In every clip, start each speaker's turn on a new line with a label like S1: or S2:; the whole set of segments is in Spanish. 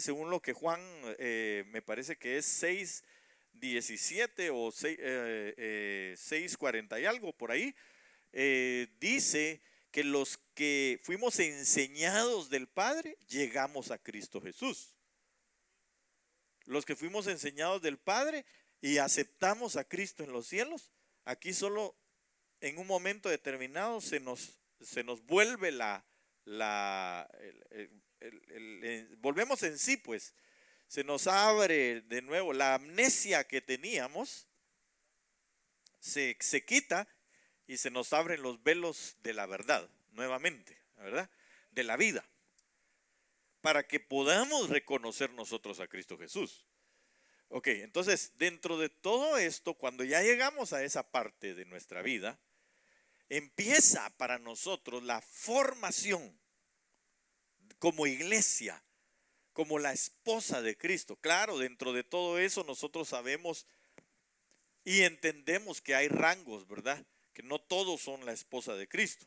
S1: según lo que Juan, me parece que es 6:17 o 6:40 y algo por ahí, dice que los que fuimos enseñados del Padre, llegamos a Cristo Jesús. Los que fuimos enseñados del Padre y aceptamos a Cristo en los cielos, aquí solo en un momento determinado se nos vuelve volvemos en sí, pues se nos abre de nuevo la amnesia que teníamos, se quita y se nos abren los velos de la verdad nuevamente, ¿verdad? De la vida, para que podamos reconocer nosotros a Cristo Jesús. Ok, entonces dentro de todo esto, cuando ya llegamos a esa parte de nuestra vida, empieza para nosotros la formación como iglesia, como la esposa de Cristo. Claro, dentro de todo eso nosotros sabemos y entendemos que hay rangos, ¿verdad? Que no todos son la esposa de Cristo,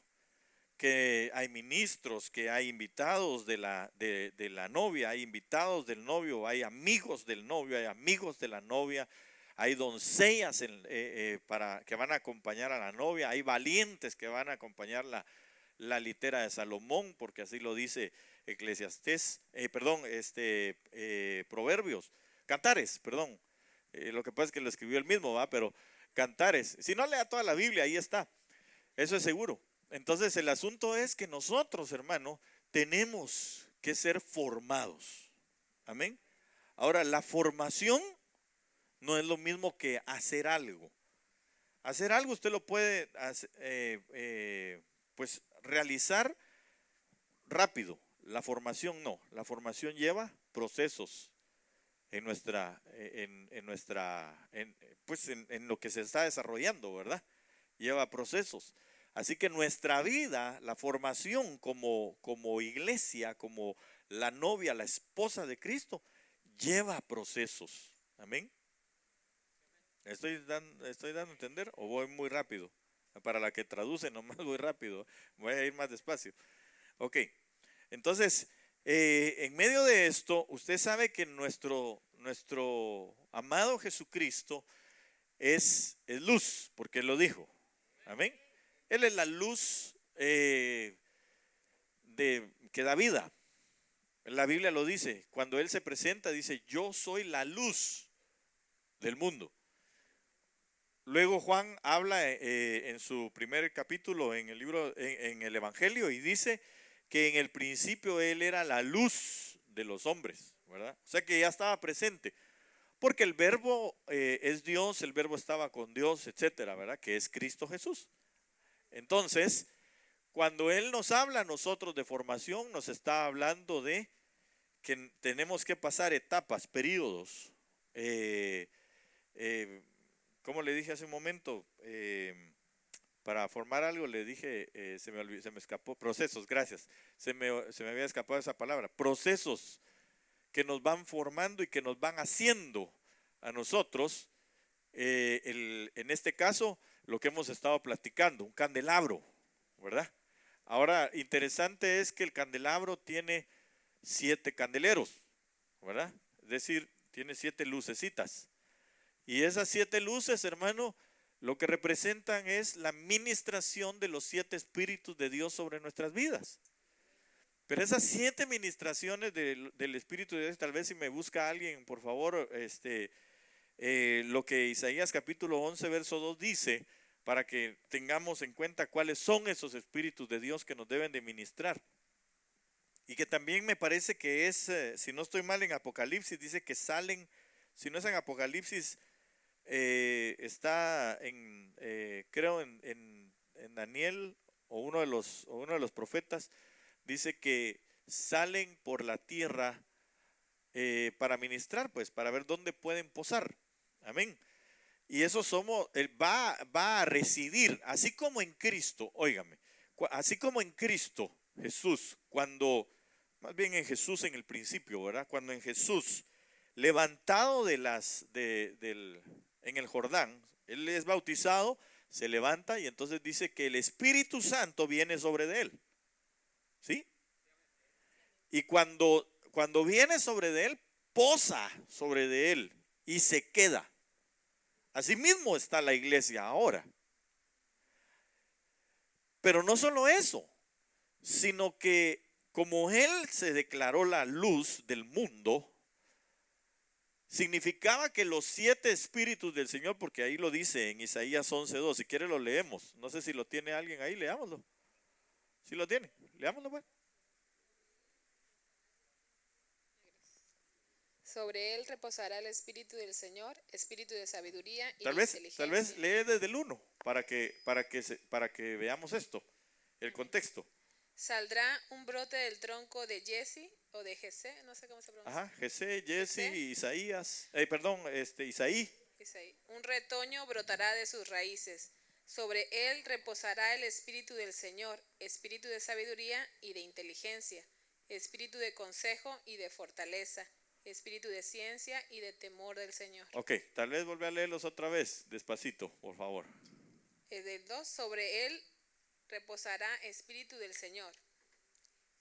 S1: que hay ministros, que hay invitados de la novia, hay invitados del novio, hay amigos del novio, hay amigos de la novia, hay doncellas que van a acompañar a la novia, hay valientes que van a acompañar la litera de Salomón, porque así lo dice Eclesiastés, Proverbios, Cantares, perdón. Lo que pasa es que lo escribió él mismo, ¿va? Pero Cantares, si no lea toda la Biblia, ahí está, eso es seguro. Entonces el asunto es que nosotros, hermano, tenemos que ser formados. Amén. Ahora, la formación no es lo mismo que hacer algo. Hacer algo usted lo puede pues realizar rápido. La formación no. La formación lleva procesos en lo que se está desarrollando, ¿verdad? Lleva procesos. Así que nuestra vida, la formación como iglesia, como la novia, la esposa de Cristo, lleva procesos. Amén. ¿Estoy dando a entender o voy muy rápido? Para la que traduce nomás voy rápido, voy a ir más despacio. Ok, entonces, en medio de esto, usted sabe que nuestro amado Jesucristo es luz, porque Él lo dijo. Amén. Él es la luz que da vida. La Biblia lo dice. Cuando Él se presenta, dice: yo soy la luz del mundo. Luego Juan habla en su primer capítulo en el libro, en el Evangelio, y dice que en el principio Él era la luz de los hombres, ¿verdad? O sea que ya estaba presente, porque el verbo es Dios, el verbo estaba con Dios, etcétera, ¿verdad? Que es Cristo Jesús. Entonces, cuando Él nos habla a nosotros de formación, nos está hablando de que tenemos que pasar etapas, periodos, como le dije hace un momento, para formar algo le dije, se me escapó, procesos, gracias, se me había escapado esa palabra, procesos que nos van formando y que nos van haciendo a nosotros, en este caso, lo que hemos estado platicando, un candelabro, ¿verdad? Ahora, interesante es que el candelabro tiene 7 candeleros, ¿verdad? Es decir, tiene 7 lucecitas. Y esas 7 luces, hermano, lo que representan es la ministración de los 7 espíritus de Dios sobre nuestras vidas. Pero esas 7 ministraciones del Espíritu de Dios, tal vez si me busca alguien, por favor, lo que Isaías capítulo 11, verso 2 dice, para que tengamos en cuenta cuáles son esos espíritus de Dios que nos deben de ministrar. Y que también me parece que es, si no estoy mal, en Apocalipsis dice que salen, si no es en Apocalipsis, está creo en Daniel o uno de los profetas, dice que salen por la tierra para ministrar, pues, para ver dónde pueden posar. Amén. Y eso va a residir, así como en Cristo, óigame, así como en Cristo Jesús, más bien en Jesús en el principio, ¿verdad? Cuando en Jesús, levantado en el Jordán, Él es bautizado, se levanta y entonces dice que el Espíritu Santo viene sobre de Él. ¿Sí? Y cuando cuando viene sobre de él, posa sobre de él y se queda. Así mismo está la iglesia ahora. Pero no solo eso, sino que como él se declaró la luz del mundo, significaba que los 7 espíritus del Señor, porque ahí lo dice en Isaías 11:2, si quiere lo leemos. No sé si lo tiene alguien ahí, leámoslo. Si lo tiene, leámoslo pues.
S2: Sobre él reposará el espíritu del Señor, espíritu de sabiduría y
S1: Tal
S2: de
S1: vez
S2: inteligencia.
S1: lee desde el 1 para que veamos esto, el contexto.
S2: Saldrá un brote del tronco de Jesse o de Jesé, no sé cómo se pronuncia.
S1: Ajá, Jesé, Jesse,
S2: Jesé.
S1: Isaías, Isaí.
S2: Isaí. Un retoño brotará de sus raíces. Sobre él reposará el espíritu del Señor, espíritu de sabiduría y de inteligencia, espíritu de consejo y de fortaleza, espíritu de ciencia y de temor del Señor.
S1: Ok, tal vez volver a leerlos otra vez, despacito, por favor.
S2: Del 2, sobre él reposará espíritu del Señor,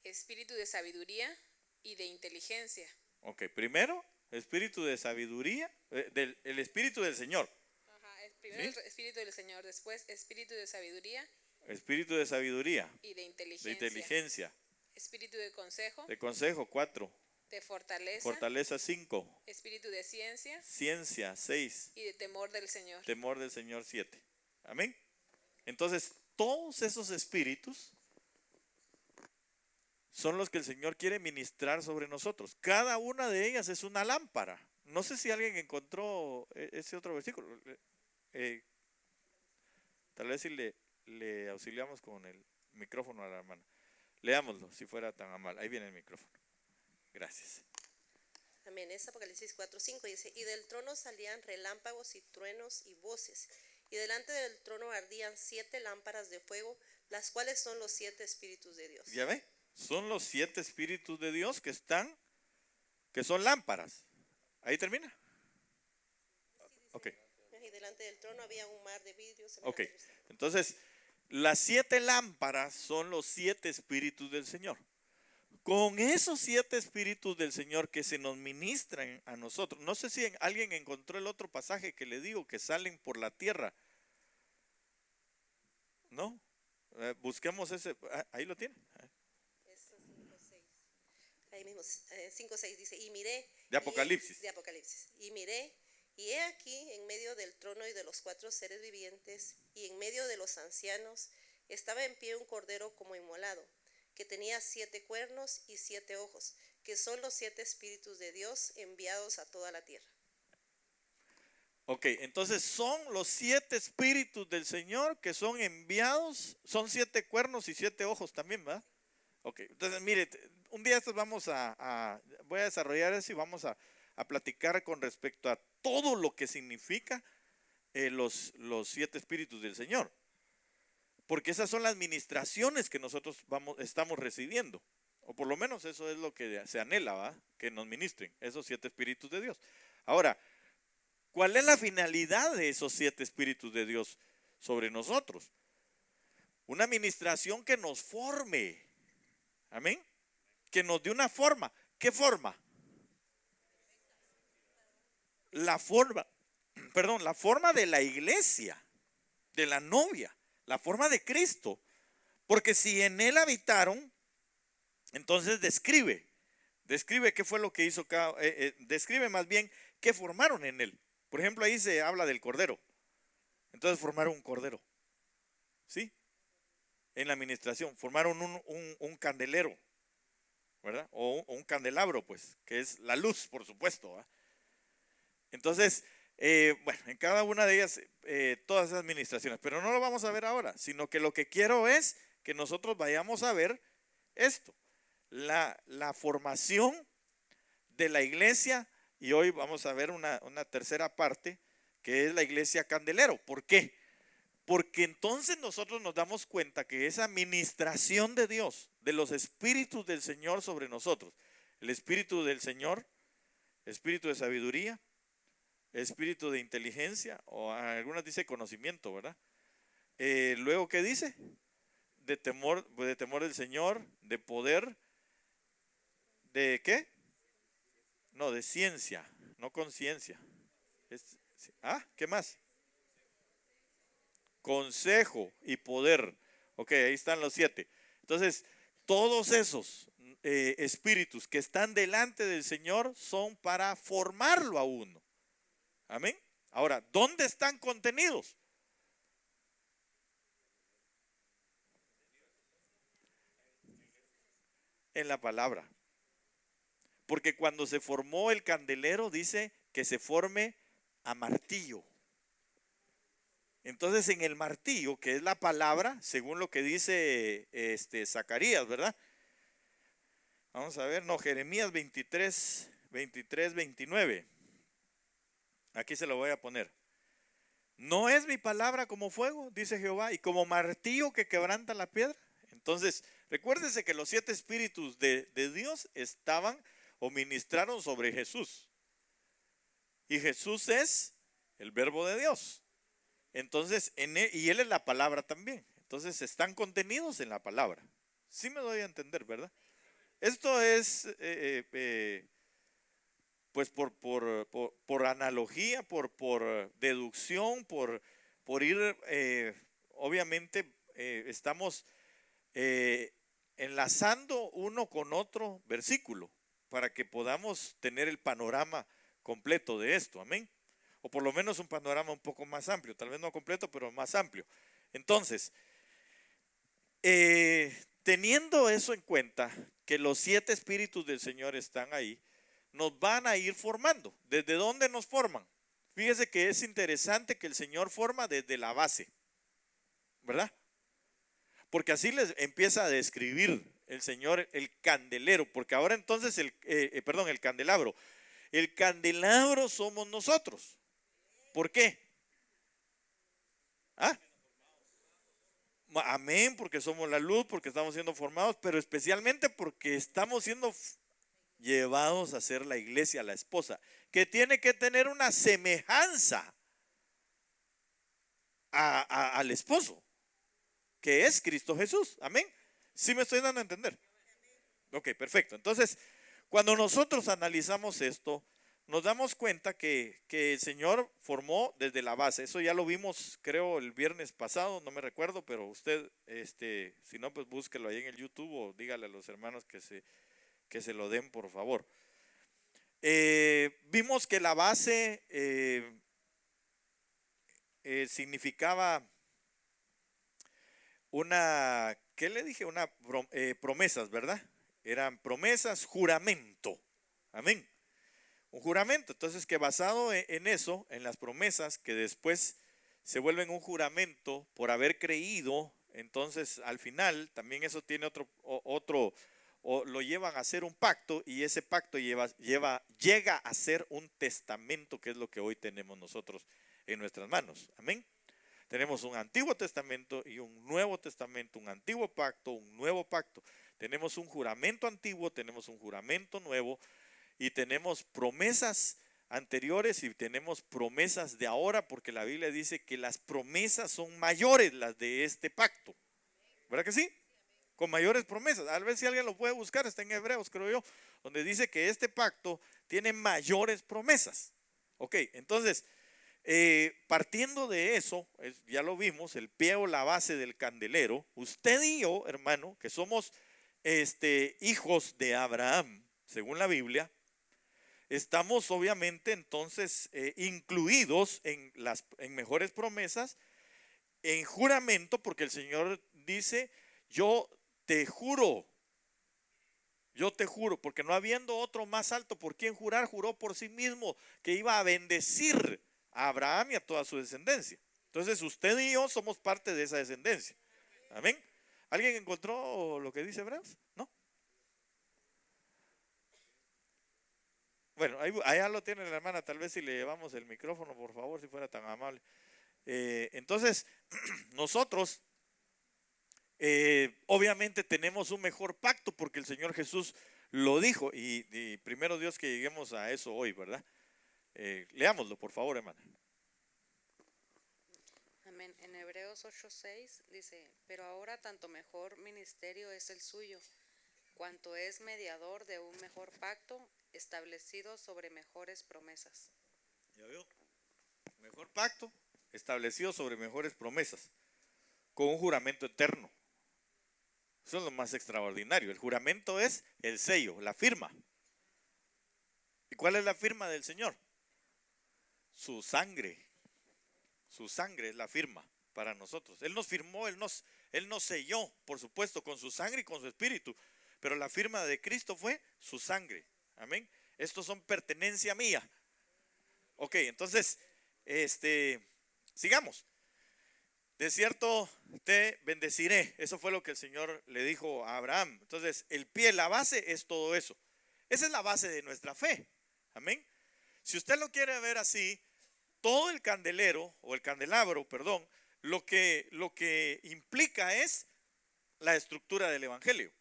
S2: espíritu de sabiduría y de inteligencia.
S1: Ok, primero, espíritu de sabiduría, el espíritu del Señor.
S2: Ajá, primero
S1: ¿Sí?
S2: el espíritu del Señor, después espíritu de sabiduría
S1: Espíritu de sabiduría,
S2: y de
S1: de inteligencia,
S2: espíritu de consejo,
S1: de consejo 4,
S2: de fortaleza,
S1: fortaleza 5,
S2: espíritu de ciencia
S1: ciencia 6,
S2: y de temor del Señor.
S1: temor del Señor 7. Amén. Entonces, todos esos espíritus son los que el Señor quiere ministrar sobre nosotros. Cada una de ellas es una lámpara. No sé si alguien encontró ese otro versículo. Tal vez si le auxiliamos con el micrófono a la hermana. Leámoslo, si fuera tan amable. Ahí viene el micrófono. Gracias.
S3: Amén. Es Apocalipsis 4:5 dice, y del trono salían relámpagos y truenos y voces, y delante del trono ardían 7 lámparas de fuego, las cuales son los 7 espíritus de Dios.
S1: ¿Ya ve? Son los 7 espíritus de Dios que son lámparas. Ahí termina. Ok.
S3: Y delante del trono había un mar de vidrios.
S1: Ok. Entonces, las 7 lámparas son los 7 espíritus del Señor. Con esos 7 espíritus del Señor que se nos ministran a nosotros. No sé si alguien encontró el otro pasaje que le digo, que salen por la tierra. ¿No? Busquemos ese. Ahí lo tiene.
S3: Es 5:6. Ahí mismo, 5:6 dice, y miré.
S1: De Apocalipsis.
S3: De Apocalipsis. Y miré, y he aquí en medio del trono y de los 4 seres vivientes, y en medio de los ancianos, estaba en pie un cordero como inmolado, que tenía 7 cuernos y 7 ojos, que son los 7 espíritus de Dios enviados a toda la tierra.
S1: Ok, entonces son los 7 espíritus del Señor que son enviados, son 7 cuernos y 7 ojos también, ¿verdad? Ok, entonces mire, un día estos voy a desarrollar eso y vamos a platicar con respecto a todo lo que significa los 7 espíritus del Señor. Porque esas son las ministraciones que nosotros estamos recibiendo. O por lo menos eso es lo que se anhela, ¿va? Que nos ministren esos 7 espíritus de Dios. Ahora, ¿cuál es la finalidad de esos 7 espíritus de Dios sobre nosotros? Una ministración que nos forme. Amén. Que nos dé una forma. ¿Qué forma? La forma de la iglesia, de la novia. La forma de Cristo. Porque si en él habitaron, entonces describe qué fue lo que hizo describe más bien qué formaron en él. Por ejemplo, ahí se habla del cordero. Entonces formaron un cordero. ¿Sí? En la administración. Formaron un candelero. ¿Verdad? O un candelabro, pues, que es la luz, por supuesto. ¿verdad? Entonces, bueno, en cada una de ellas, todas esas administraciones, pero no lo vamos a ver ahora, sino que lo que quiero es que nosotros vayamos a ver esto, la formación de la iglesia, y hoy vamos a ver una tercera parte, que es la iglesia candelero. ¿Por qué? Porque entonces nosotros nos damos cuenta que esa administración de Dios, de los espíritus del Señor sobre nosotros, el espíritu del Señor, espíritu de sabiduría, espíritu de inteligencia, o algunas dice conocimiento, ¿verdad? Luego, ¿qué dice? De temor del Señor, de poder, ¿de qué? No, de ciencia, no conciencia. ¿Qué más? Consejo y poder. Ok, ahí están los 7. Entonces, todos esos espíritus que están delante del Señor son para formarlo a uno. Amén. Ahora, ¿dónde están contenidos? En la palabra. Porque cuando se formó el candelero, dice que se forme a martillo. Entonces en el martillo, que es la palabra, según lo que dice Zacarías, ¿verdad? Vamos a ver, no, Jeremías 23, 29. Aquí se lo voy a poner. ¿No es mi palabra como fuego, dice Jehová, y como martillo que quebranta la piedra? Entonces, recuérdense que los 7 espíritus de Dios estaban o ministraron sobre Jesús. Y Jesús es el verbo de Dios. Entonces, y Él es la palabra también. Entonces, están contenidos en la palabra. Sí me doy a entender, ¿verdad? Esto es, pues, por analogía, por deducción, por ir, obviamente, estamos enlazando uno con otro versículo para que podamos tener el panorama completo de esto, amén. O por lo menos un panorama un poco más amplio, tal vez no completo, pero más amplio. Entonces, teniendo eso en cuenta, que los 7 espíritus del Señor están ahí, nos van a ir formando. ¿Desde dónde nos forman? Fíjese que es interesante que el Señor forma desde la base, ¿verdad? Porque así les empieza a describir el Señor el candelero, porque ahora entonces el candelabro. El candelabro somos nosotros. ¿Por qué? Amén, porque somos la luz, porque estamos siendo formados, pero especialmente porque estamos siendo llevados a ser la iglesia, la esposa, que tiene que tener una semejanza al esposo, que es Cristo Jesús. Amén. ¿Sí me estoy dando a entender? Ok, perfecto. Entonces, cuando nosotros analizamos esto, nos damos cuenta que el Señor formó desde la base. Eso ya lo vimos, creo, el viernes pasado, no me recuerdo, pero usted, si no, pues búsquelo ahí en el YouTube o dígale a los hermanos que se lo den, por favor. Vimos que la base significaba ¿qué le dije? Promesas, ¿verdad? Eran promesas, juramento. Amén. Un juramento. Entonces, que basado en eso, en las promesas, que después se vuelven un juramento por haber creído, entonces al final también eso tiene otro o lo llevan a hacer un pacto, y ese pacto llega a ser un testamento, que es lo que hoy tenemos nosotros en nuestras manos. Amén. Tenemos un Antiguo Testamento y un Nuevo Testamento, un antiguo pacto, un nuevo pacto. Tenemos un juramento antiguo, tenemos un juramento nuevo, y tenemos promesas anteriores y tenemos promesas de ahora, porque la Biblia dice que las promesas son mayores las de este pacto. ¿Verdad que sí? Con mayores promesas. A ver si alguien lo puede buscar, está en Hebreos, creo yo, donde dice que este pacto tiene mayores promesas. Ok, entonces, partiendo de eso, ya lo vimos, el pie o la base del candelero, usted y yo, hermano, que somos hijos de Abraham, según la Biblia, estamos obviamente entonces incluidos en mejores promesas, en juramento, porque el Señor dice, yo te juro, porque no habiendo otro más alto por quien jurar, juró por sí mismo que iba a bendecir a Abraham y a toda su descendencia. Entonces usted y yo somos parte de esa descendencia. Amén. ¿Alguien encontró lo que dice Hebreos? ¿No? Bueno, allá lo tiene la hermana, tal vez si le llevamos el micrófono, por favor, si fuera tan amable. Entonces, nosotros obviamente tenemos un mejor pacto porque el Señor Jesús lo dijo, y primero Dios que lleguemos a eso hoy, ¿verdad? Leámoslo, por favor, hermana.
S2: Amén. En Hebreos 8:6 dice, pero ahora tanto mejor ministerio es el suyo, cuanto es mediador de un mejor pacto,
S3: establecido sobre mejores promesas.
S1: ¿Ya vio? Mejor pacto establecido sobre mejores promesas, con un juramento eterno. Eso es lo más extraordinario. El juramento es el sello, la firma. ¿Y cuál es la firma del Señor? Su sangre. Su sangre es la firma para nosotros. Él nos firmó, Él nos selló, por supuesto, con su sangre y con su espíritu. Pero la firma de Cristo fue su sangre. Amén. Estos son pertenencia mía. Ok, entonces, sigamos. De cierto te bendeciré. Eso fue lo que el Señor le dijo a Abraham. Entonces, el pie, la base es todo eso. Esa es la base de nuestra fe. Amén. Si usted lo quiere ver así, todo el candelero, o el candelabro, perdón, lo que implica es la estructura del evangelio.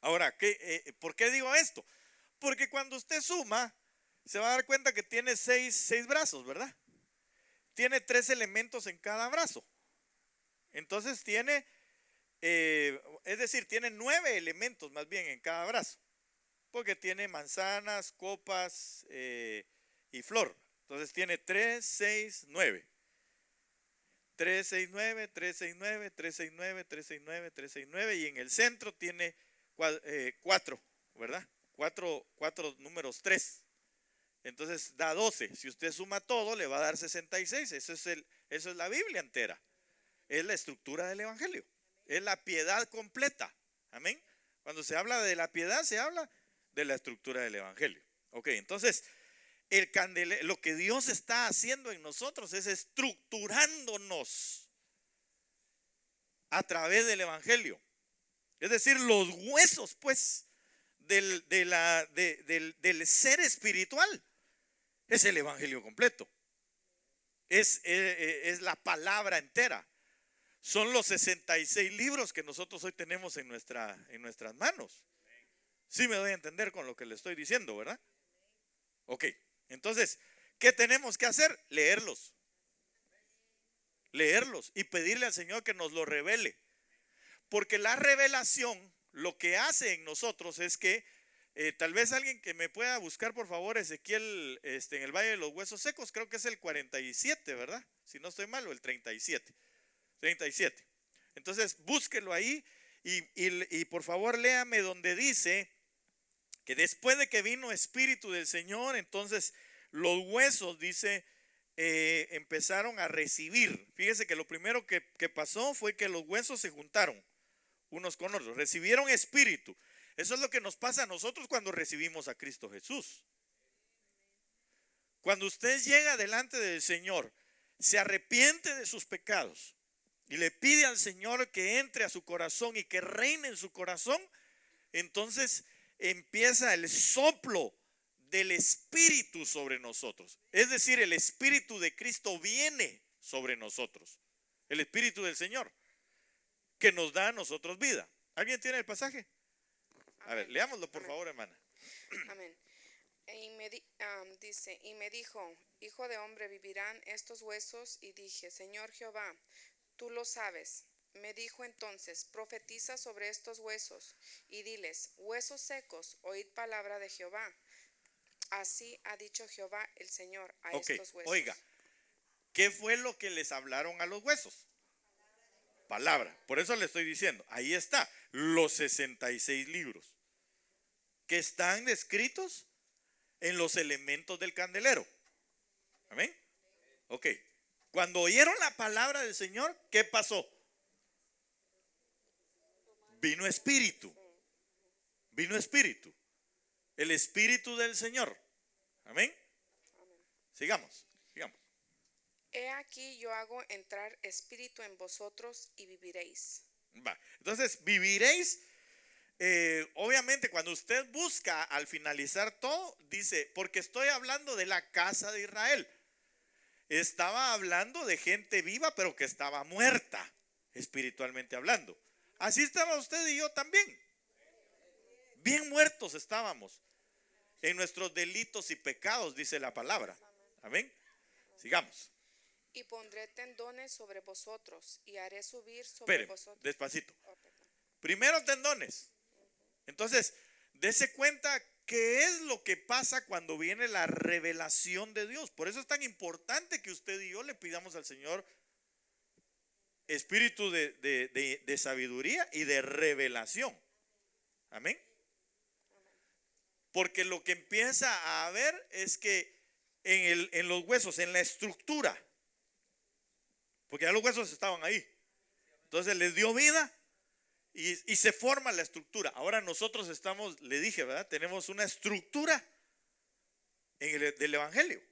S1: Ahora, ¿por qué digo esto? Porque cuando usted suma, se va a dar cuenta que tiene seis brazos, ¿verdad? Tiene 3 elementos en cada brazo. Entonces tiene, es decir, tiene 9 elementos más bien en cada brazo. Porque tiene manzanas, copas y flor. Entonces tiene 3, 6, 9. 3, 6, 9, 3, 6, 9, 3, 6, 9, 3, 6, 9, 3, 6, 9. Y en el centro tiene 4, ¿verdad? 4 números 3. Entonces da 12. Si usted suma todo, le va a dar 66. Eso es la Biblia entera. Es la estructura del evangelio. Es la piedad completa. Amén. Cuando se habla de la piedad, se habla de la estructura del evangelio. Ok, entonces, lo que Dios está haciendo en nosotros es estructurándonos a través del evangelio. Es decir, los huesos, pues, del ser espiritual es el evangelio completo. Es la palabra entera. Son los 66 libros que nosotros hoy tenemos en nuestras manos. Sí me doy a entender con lo que le estoy diciendo, ¿verdad? Ok, entonces, ¿qué tenemos que hacer? Leerlos y pedirle al Señor que nos lo revele. Porque la revelación lo que hace en nosotros es que tal vez alguien que me pueda buscar, por favor, Ezequiel, en el Valle de los Huesos Secos, creo que es el 47, ¿verdad? Si no estoy mal, o el 37. Entonces, búsquelo ahí y por favor léame donde dice que después de que vino Espíritu del Señor, entonces los huesos, dice, empezaron a recibir. Fíjese que lo primero que pasó fue que los huesos se juntaron unos con otros, recibieron espíritu. Eso es lo que nos pasa a nosotros cuando recibimos a Cristo Jesús. Cuando usted llega delante del Señor, se arrepiente de sus pecados y le pide al Señor que entre a su corazón y que reine en su corazón, entonces empieza el soplo del Espíritu sobre nosotros. Es decir, el Espíritu de Cristo viene sobre nosotros. El Espíritu del Señor, que nos da a nosotros vida. ¿Alguien tiene el pasaje? A ver, leámoslo por favor, hermana.
S2: Amén. Dice, y me dijo, hijo de hombre, ¿vivirán estos huesos? Y dije, Señor Jehová, tú lo sabes. Me dijo entonces, profetiza sobre estos huesos y diles, huesos secos, oíd palabra de Jehová. Así ha dicho Jehová el Señor a estos huesos.
S1: Oiga, ¿qué fue lo que les hablaron a los huesos? Palabra. Por eso le estoy diciendo, ahí está, los 66 libros que están descritos en los elementos del candelero. Amén. Ok. Cuando oyeron la palabra del Señor, ¿qué pasó? Vino espíritu. Vino espíritu. El espíritu del Señor. Amén. Sigamos.
S2: He aquí yo hago entrar espíritu en vosotros y viviréis.
S1: Va. Entonces, viviréis. Obviamente cuando usted busca al finalizar todo, dice, porque estoy hablando de la casa de Israel. Estaba hablando de gente viva, pero que estaba muerta, espiritualmente hablando. Así estaba usted y yo también. Bien muertos estábamos en nuestros delitos y pecados, dice la palabra. Amén. Sigamos.
S2: Y pondré tendones sobre vosotros y haré subir sobre vosotros.
S1: Despacito. Primero tendones. Entonces, Dese cuenta qué es lo que pasa cuando viene la revelación de Dios. Por eso es tan importante que usted y yo le pidamos al Señor espíritu de sabiduría y de revelación. Amén. Porque lo que empieza a haber es que en los huesos, en la estructura, porque ya los huesos estaban ahí, entonces les dio vida y se forma la estructura. Ahora nosotros estamos, le dije, ¿verdad? Tenemos una estructura del Evangelio.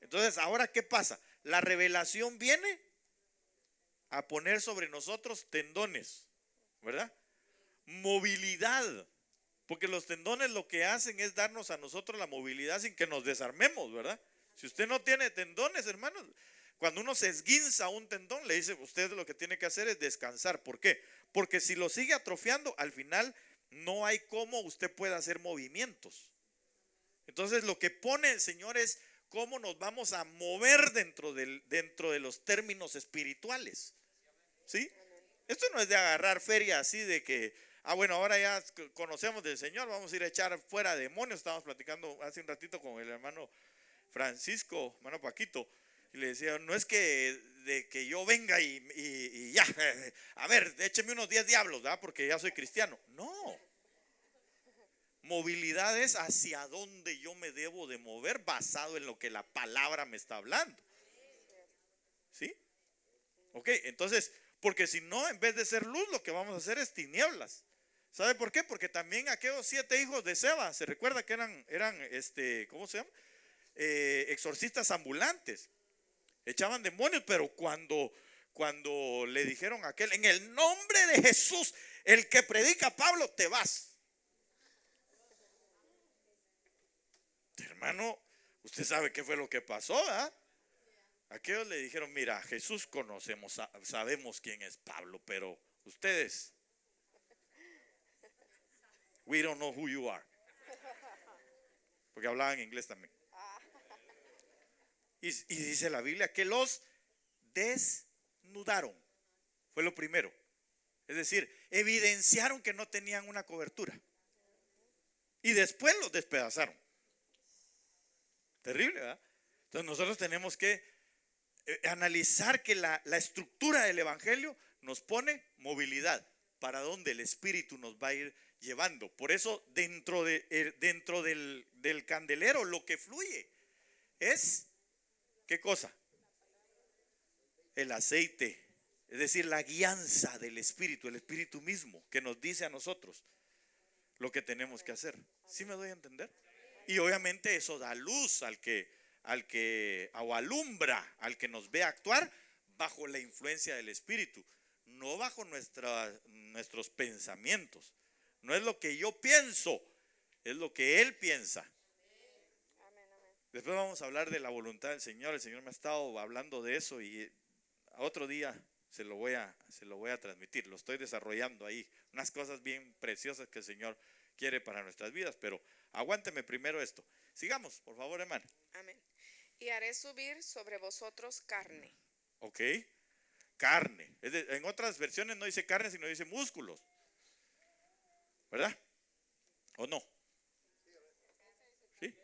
S1: Entonces, ahora, ¿qué pasa? La revelación viene a poner sobre nosotros tendones, ¿verdad? Movilidad, porque los tendones lo que hacen es darnos a nosotros la movilidad sin que nos desarmemos, ¿verdad? Si usted no tiene tendones, hermanos, cuando uno se esguinza un tendón, le dice, usted lo que tiene que hacer es descansar. ¿Por qué? Porque si lo sigue atrofiando, al final no hay cómo usted pueda hacer movimientos. Entonces lo que pone el Señor es cómo nos vamos a mover dentro de los términos espirituales. ¿Sí? Esto no es de agarrar feria así de que, bueno, ahora ya conocemos del Señor, vamos a ir a echar fuera demonios. Estábamos platicando hace un ratito con el hermano Francisco, hermano Paquito, y le decía, no es que de que yo venga y ya, a ver, écheme unos 10 diablos, ¿verdad? Porque ya soy cristiano. No. Movilidad es hacia dónde yo me debo de mover basado en lo que la palabra me está hablando. ¿Sí? Ok, entonces, porque si no, en vez de ser luz, lo que vamos a hacer es tinieblas. ¿Sabe por qué? Porque también aquellos 7 hijos de Seba, se recuerda que eran ¿cómo se llama? Exorcistas ambulantes. Echaban demonios, pero cuando le dijeron a aquel, en el nombre de Jesús, el que predica Pablo, te vas. Hermano, usted sabe qué fue lo que pasó, ¿ah? Aquellos le dijeron, mira, Jesús conocemos, sabemos quién es Pablo, pero ustedes, we don't know who you are. Porque hablaban inglés también. Y dice la Biblia que los desnudaron. Fue lo primero. Es decir, evidenciaron que no tenían una cobertura. Y después los despedazaron. Terrible, ¿verdad? Entonces nosotros tenemos que analizar que la estructura del Evangelio nos pone movilidad para donde el Espíritu nos va a ir llevando. Por eso dentro del candelero lo que fluye es, ¿qué cosa? El aceite, es decir, la guianza del Espíritu, el Espíritu mismo que nos dice a nosotros lo que tenemos que hacer. ¿Sí me doy a entender? Y obviamente eso da luz o alumbra al que nos ve actuar bajo la influencia del Espíritu, no bajo nuestros pensamientos. No es lo que yo pienso, es lo que Él piensa. Después vamos a hablar de la voluntad del Señor. El Señor me ha estado hablando de eso y a otro día se lo voy a transmitir. Lo estoy desarrollando ahí, unas cosas bien preciosas que el Señor quiere para nuestras vidas, pero aguánteme primero esto. Sigamos, por favor, hermano.
S2: Amén. Y haré subir sobre vosotros carne.
S1: Ok, carne. En otras versiones no dice carne, sino dice músculos, ¿verdad? ¿O no? ¿Sí?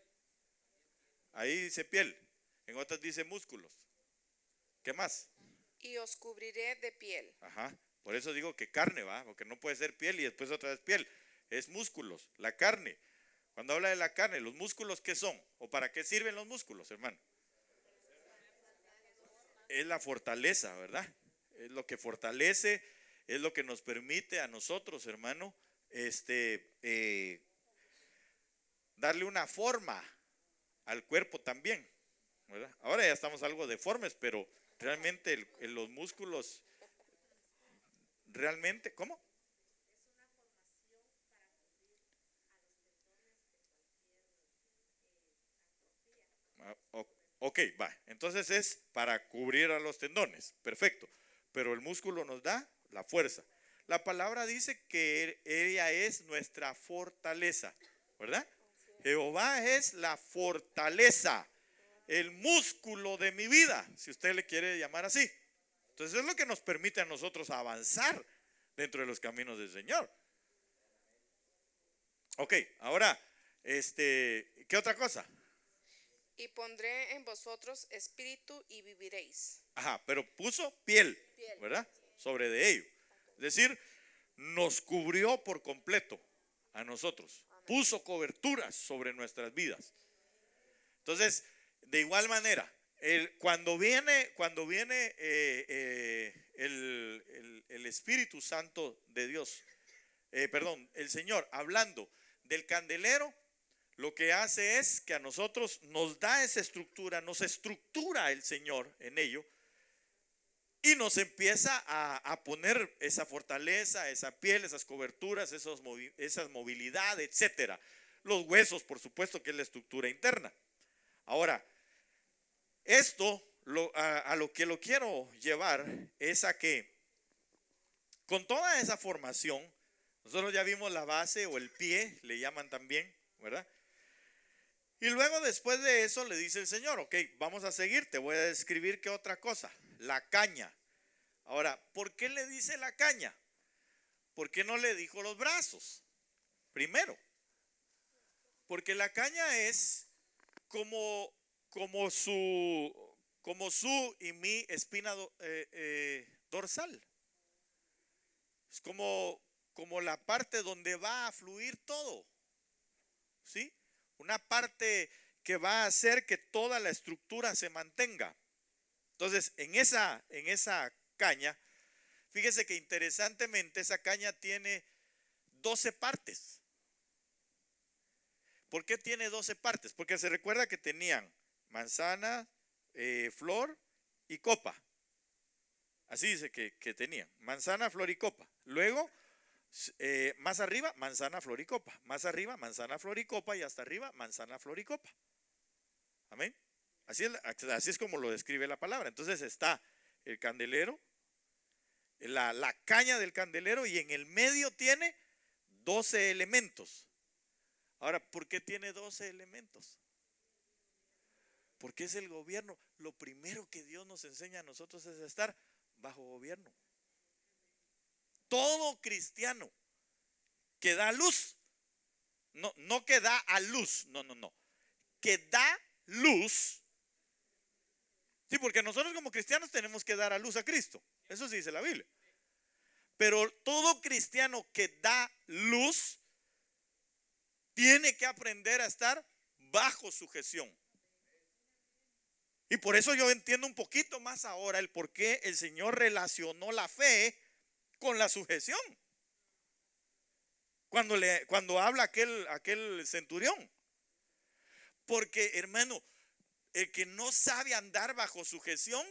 S1: Ahí dice piel, en otras dice músculos. ¿Qué más?
S2: Y os cubriré de piel.
S1: Ajá, por eso digo que carne, ¿va? Porque no puede ser piel y después otra vez piel. Es músculos, la carne. Cuando habla de la carne, ¿los músculos qué son? ¿O para qué sirven los músculos, hermano? Es la fortaleza, ¿verdad? Es lo que fortalece, es lo que nos permite a nosotros, hermano, darle una forma al cuerpo también, ¿verdad? Ahora ya estamos algo deformes, pero realmente los músculos, realmente, ¿cómo? Ok, va. Entonces es para cubrir a los tendones. Perfecto. Pero el músculo nos da la fuerza. La palabra dice que ella es nuestra fortaleza, ¿verdad? Jehová es la fortaleza, el músculo de mi vida, si usted le quiere llamar así. Entonces es lo que nos permite a nosotros avanzar dentro de los caminos del Señor. Ok, ahora, ¿qué otra cosa?
S2: Y pondré en vosotros espíritu y viviréis.
S1: Ajá, pero puso piel,
S2: Piel.
S1: ¿verdad? Sobre de ello. Es decir, nos cubrió por completo a nosotros. Puso coberturas sobre nuestras vidas. Entonces, de igual manera, cuando viene el Espíritu Santo de Dios, perdón, el Señor hablando del candelero, lo que hace es que a nosotros nos da esa estructura, nos estructura el Señor en ello y nos empieza a poner esa fortaleza, esa piel, esas coberturas, esas movilidad, etcétera. Los huesos, por supuesto, que es la estructura interna. Ahora, esto a lo que lo quiero llevar es a que con toda esa formación, nosotros ya vimos la base o el pie, le llaman también, ¿verdad? Y luego después de eso le dice el Señor, ok, vamos a seguir, te voy a describir qué otra cosa, la caña. Ahora, ¿por qué le dice la caña? ¿Por qué no le dijo los brazos? Primero, porque la caña es como su y mi espina dorsal. Es como la parte donde va a fluir todo, ¿sí? Una parte que va a hacer que toda la estructura se mantenga. Entonces, en esa caña, fíjese que interesantemente esa caña tiene 12 partes. ¿Por qué tiene 12 partes? Porque se recuerda que tenían manzana, flor y copa. Así dice que tenían manzana, flor y copa. Luego, más arriba, manzana, flor y copa. Más arriba, manzana, flor y copa. Y hasta arriba, manzana, flor y copa. Amén. Así es como lo describe la palabra. Entonces está el candelero, la caña del candelero, y en el medio tiene 12 elementos. Ahora, ¿por qué tiene 12 elementos? Porque es el gobierno. Lo primero que Dios nos enseña a nosotros es estar bajo gobierno. Todo cristiano que da luz, no que da a luz, no, que da luz. Sí, porque nosotros como cristianos tenemos que dar a luz a Cristo. Eso sí dice la Biblia. Pero todo cristiano que da luz tiene que aprender a estar bajo sujeción. Y por eso yo entiendo un poquito más ahora el por qué el Señor relacionó la fe con la sujeción. Cuando habla aquel centurión. Porque, hermano, el que no sabe andar bajo sujeción,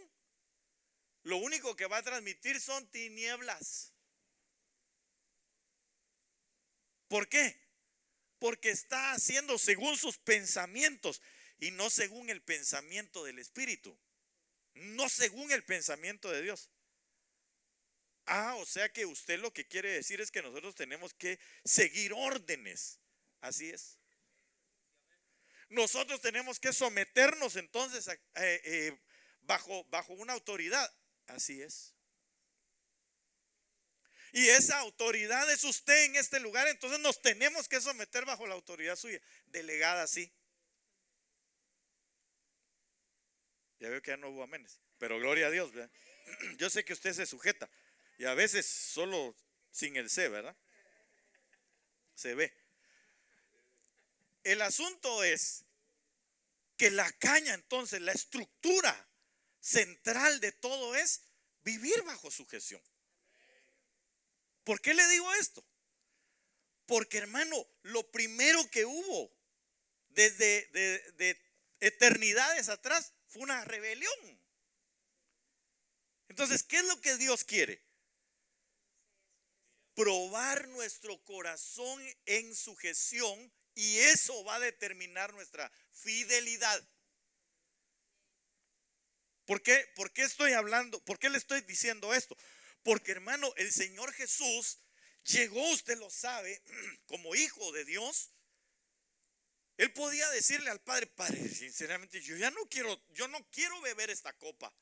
S1: lo único que va a transmitir son tinieblas. ¿Por qué? Porque está haciendo según sus pensamientos y no según el pensamiento del Espíritu, no según el pensamiento de Dios. O sea que usted lo que quiere decir es que nosotros tenemos que seguir órdenes. Así es. Nosotros tenemos que someternos entonces bajo una autoridad. Así es. Y esa autoridad es usted en este lugar, entonces nos tenemos que someter bajo la autoridad suya, delegada así. Ya veo que ya no hubo amenes, pero gloria a Dios, ¿verdad? Yo sé que usted se sujeta y a veces solo sin el C, ¿verdad? Se ve. El asunto es que la caña, entonces, la estructura central de todo es vivir bajo sujeción. ¿Por qué le digo esto? Porque, hermano, lo primero que hubo desde de eternidades atrás fue una rebelión. Entonces, ¿qué es lo que Dios quiere? Probar nuestro corazón en sujeción, y eso va a determinar nuestra fidelidad. ¿Por qué estoy hablando? ¿Por qué le estoy diciendo esto? Porque, hermano, el Señor Jesús llegó, usted lo sabe, como hijo de Dios. Él podía decirle al Padre: Padre, sinceramente, yo no quiero beber esta copa.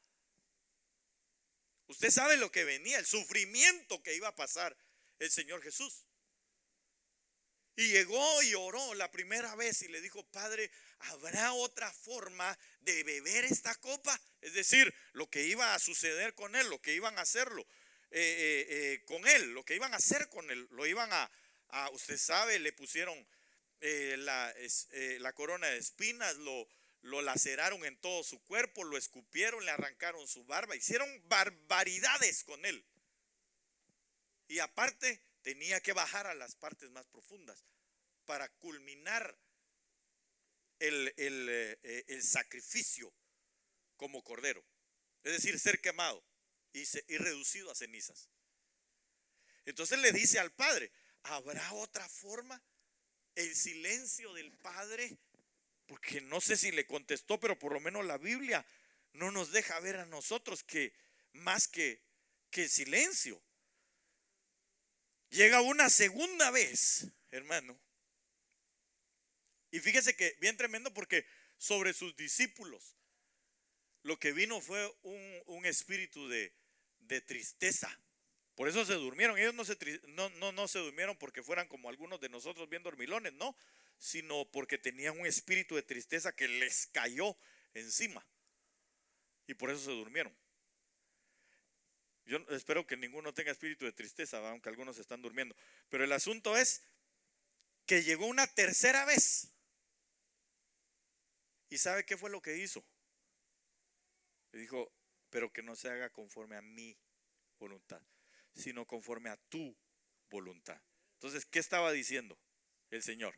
S1: Usted sabe lo que venía, el sufrimiento que iba a pasar el Señor Jesús. Y llegó y oró la primera vez y le dijo: Padre, ¿habrá otra forma de beber esta copa? Es decir, lo que iba a suceder con él, lo que iban a hacerlo con él, lo que iban a hacer con él, lo iban usted sabe, le pusieron la corona de espinas, lo laceraron en todo su cuerpo, lo escupieron, le arrancaron su barba, hicieron barbaridades con él. Y aparte tenía que bajar a las partes más profundas para culminar el sacrificio como cordero, es decir, ser quemado y reducido a cenizas. Entonces le dice al Padre: ¿habrá otra forma? El silencio del Padre, porque no sé si le contestó, pero por lo menos la Biblia no nos deja ver a nosotros que más que silencio. Llega una segunda vez, hermano, y fíjese que bien tremendo, porque sobre sus discípulos lo que vino fue un espíritu de tristeza. Por eso se durmieron. Ellos no se durmieron porque fueran como algunos de nosotros bien dormilones, no, sino porque tenían un espíritu de tristeza que les cayó encima, y por eso se durmieron. Yo espero que ninguno tenga espíritu de tristeza, aunque algunos están durmiendo. Pero el asunto es que llegó una tercera vez. ¿Y sabe qué fue lo que hizo? Le dijo: pero que no se haga conforme a mi voluntad, sino conforme a tu voluntad. Entonces, ¿qué estaba diciendo el Señor?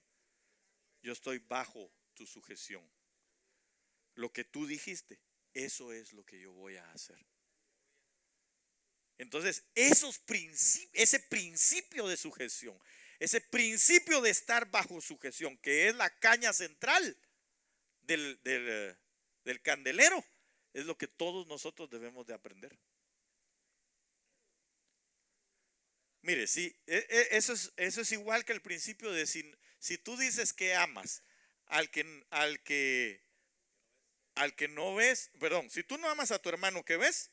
S1: Yo estoy bajo tu sujeción. Lo que tú dijiste, eso es lo que yo voy a hacer. Entonces, ese principio de sujeción, ese principio de estar bajo sujeción, que es la caña central del candelero, es lo que todos nosotros debemos de aprender. Mire, sí, eso es igual que el principio de si tú dices que amas al que no ves, perdón, si tú no amas a tu hermano que ves,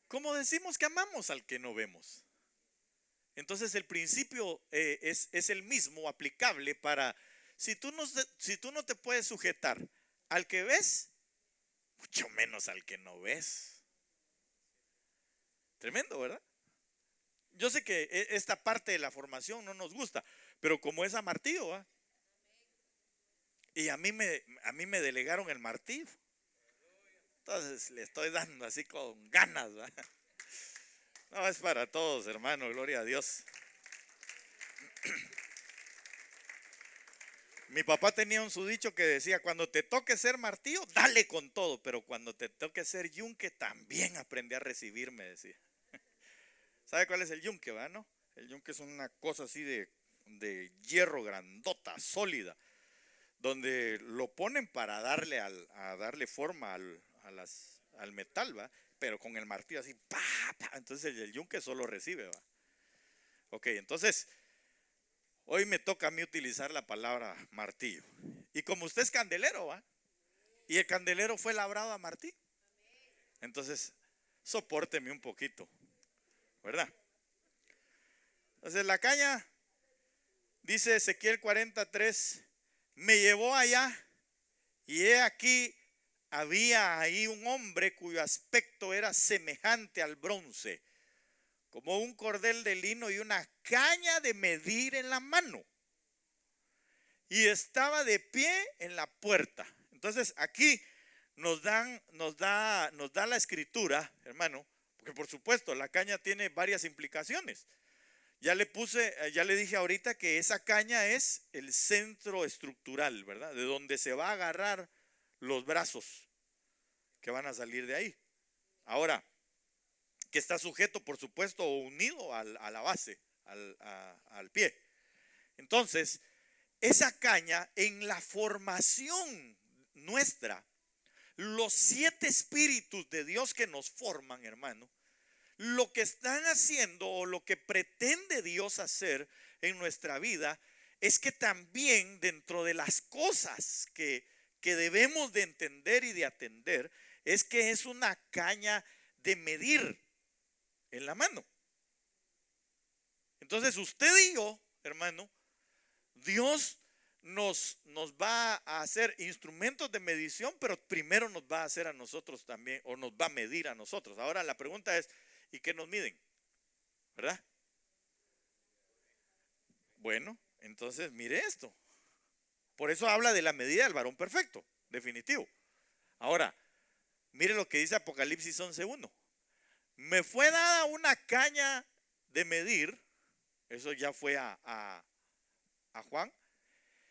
S1: ¿cómo decimos que amamos al que no vemos? Entonces el principio es el mismo, aplicable para si tú no te puedes sujetar al que ves, mucho menos al que no ves. Tremendo, ¿verdad? Yo sé que esta parte de la formación no nos gusta, pero como es a martillo, ¿va? Y a mí me delegaron el martillo, entonces le estoy dando así con ganas, ¿va? No, es para todos, hermano, gloria a Dios. Mi papá tenía un su dicho que decía: cuando te toque ser martillo, dale con todo, pero cuando te toque ser yunque, también aprende a recibir, me decía. ¿Sabe cuál es el yunque, va, no? El yunque es una cosa así de hierro grandota, sólida, donde lo ponen para darle forma al metal, va, pero con el martillo así, pa. Entonces el yunque solo recibe, va. Ok, entonces hoy me toca a mí utilizar la palabra martillo. Y como usted es candelero, ¿va? Y el candelero fue labrado a martillo. Entonces, sopórteme un poquito, ¿verdad? Entonces la caña, dice Ezequiel 43, me llevó allá y he aquí había ahí un hombre cuyo aspecto era semejante al bronce, como un cordel de lino y una caña de medir en la mano. Y estaba de pie en la puerta. Entonces aquí nos da la escritura, hermano, porque por supuesto la caña tiene varias implicaciones. Ya le dije ahorita que esa caña es el centro estructural, ¿verdad? De donde se va a agarrar los brazos que van a salir de ahí. Ahora, que está sujeto, por supuesto, o unido a la base, al pie. Entonces, esa caña, en la formación nuestra, los 7 espíritus de Dios que nos forman, hermano, lo que están haciendo o lo que pretende Dios hacer en nuestra vida es que también dentro de las cosas que debemos de entender y de atender, es que es una caña de medir en la mano. Entonces usted y yo, hermano, Dios nos va a hacer instrumentos de medición, pero primero nos va a hacer a nosotros también, o nos va a medir a nosotros. Ahora la pregunta es, ¿y qué nos miden? ¿Verdad? Bueno, entonces mire esto. Por eso habla de la medida del varón perfecto, definitivo. Ahora, mire lo que dice Apocalipsis 11:1. Me fue dada una caña de medir, eso ya fue a Juan,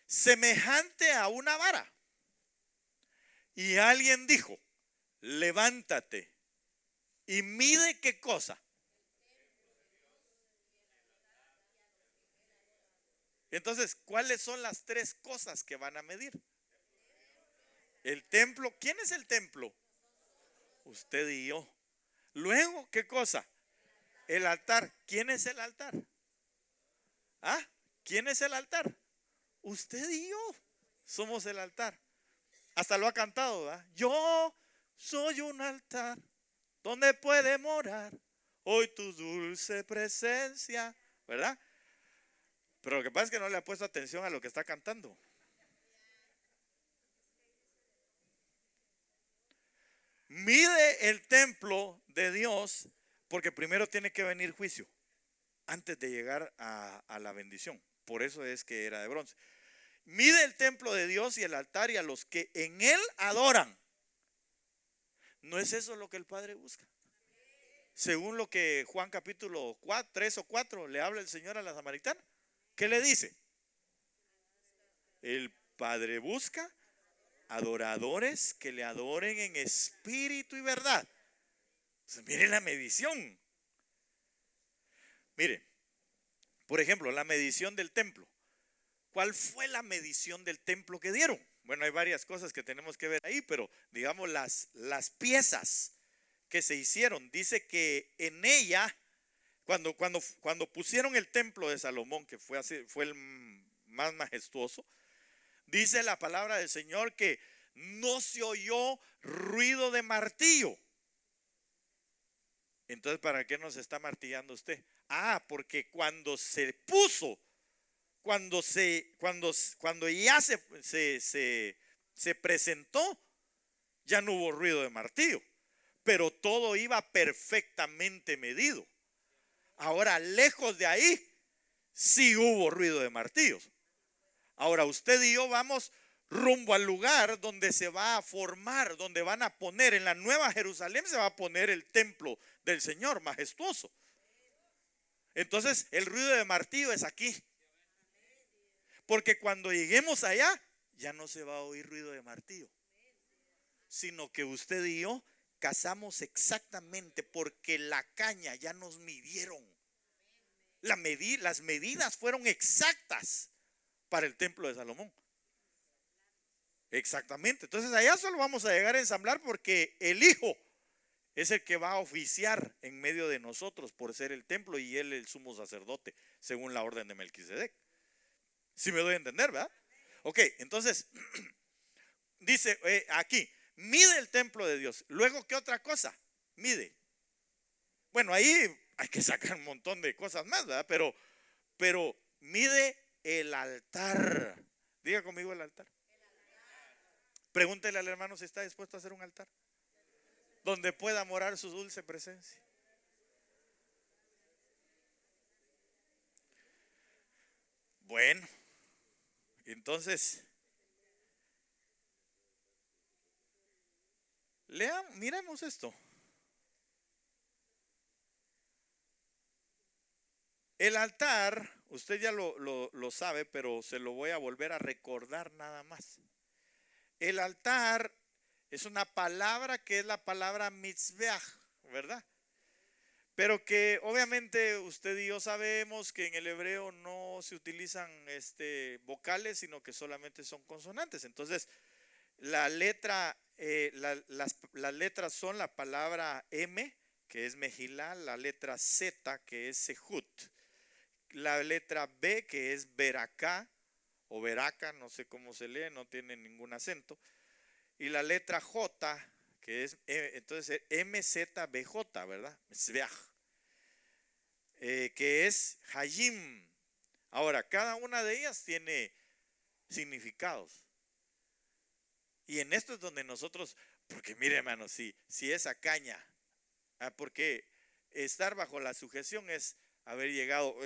S1: semejante a una vara. Y alguien dijo, levántate y mide qué cosa. Entonces, ¿cuáles son las tres cosas que van a medir? El templo. ¿Quién es el templo? Usted y yo. Luego, ¿qué cosa? El altar. ¿Quién es el altar? ¿Ah? ¿Quién es el altar? Usted y yo somos el altar. Hasta lo ha cantado, ¿verdad? Yo soy un altar donde puede morar hoy tu dulce presencia, ¿verdad? Pero lo que pasa es que no le ha puesto atención a lo que está cantando. Mide el templo de Dios, porque primero tiene que venir juicio antes de llegar a la bendición. Por eso es que era de bronce. Mide el templo de Dios y el altar y a los que en él adoran. ¿No es eso lo que el Padre busca? Según lo que Juan capítulo 3 o 4 le habla el Señor a la samaritana. ¿Qué le dice? El Padre busca adoradores que le adoren en espíritu y verdad. Entonces, mire la medición. Mire, por ejemplo, la medición del templo. ¿Cuál fue la medición del templo que dieron? Bueno, hay varias cosas que tenemos que ver ahí, pero digamos las piezas que se hicieron. Dice que en ella, cuando pusieron el templo de Salomón, que fue el más majestuoso, dice la palabra del Señor que no se oyó ruido de martillo. Entonces, ¿para qué nos está martillando usted? Porque cuando se puso, cuando ya se presentó, ya no hubo ruido de martillo, pero todo iba perfectamente medido. Ahora, lejos de ahí, sí hubo ruido de martillos. Ahora, usted y yo vamos rumbo al lugar donde se va a formar, donde van a poner, en la Nueva Jerusalén se va a poner el templo del Señor majestuoso. Entonces, el ruido de martillo es aquí. Porque cuando lleguemos allá, ya no se va a oír ruido de martillo, sino que usted y yo cazamos exactamente, porque la caña ya nos midieron. Las medidas fueron exactas para el templo de Salomón. Exactamente. Entonces allá solo vamos a llegar a ensamblar, porque el Hijo es el que va a oficiar en medio de nosotros por ser el templo, y él el sumo sacerdote según la orden de Melquisedec. Si me doy a entender, ¿verdad? Ok, entonces dice aquí, mide el templo de Dios. Luego, ¿qué otra cosa? Mide. Bueno, ahí hay que sacar un montón de cosas más, ¿verdad? Pero mide el altar. Diga conmigo el altar. Pregúntele al hermano si está dispuesto a hacer un altar donde pueda morar su dulce presencia. Bueno, entonces miremos esto. El altar, usted ya lo sabe, pero se lo voy a volver a recordar nada más. El altar es una palabra que es la palabra mitzvah, ¿verdad? Pero que obviamente usted y yo sabemos que en el hebreo no se utilizan vocales, sino que solamente son consonantes. Entonces, las letras son la palabra M, que es Mejilá, la letra Z, que es Sehut, la letra B, que es Beracá o Beraca, no sé cómo se lee, no tiene ningún acento, y la letra J, que es entonces MZBJ, ¿verdad? Que es Hayim. Ahora, cada una de ellas tiene significados. Y en esto es donde nosotros, porque mire hermano, si esa caña, porque estar bajo la sujeción es haber llegado.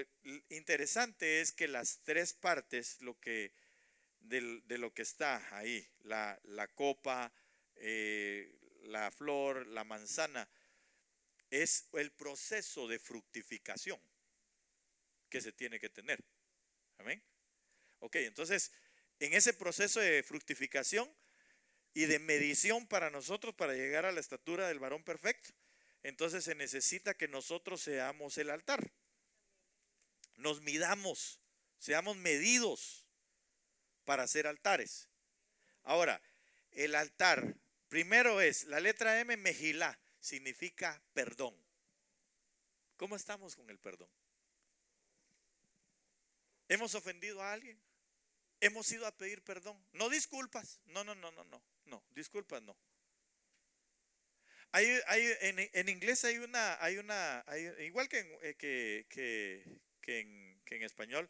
S1: Interesante es que las tres partes, de lo que está ahí, la copa, la flor, la manzana, es el proceso de fructificación que se tiene que tener. Amén. Ok, entonces, en ese proceso de fructificación y de medición para nosotros, para llegar a la estatura del varón perfecto, entonces se necesita que nosotros seamos el altar. Nos midamos, seamos medidos para hacer altares. Ahora, el altar, primero es, la letra M, mejilá, significa perdón. ¿Cómo estamos con el perdón? ¿Hemos ofendido a alguien? ¿Hemos ido a pedir perdón? No disculpas, no, disculpas no. En inglés igual que en español,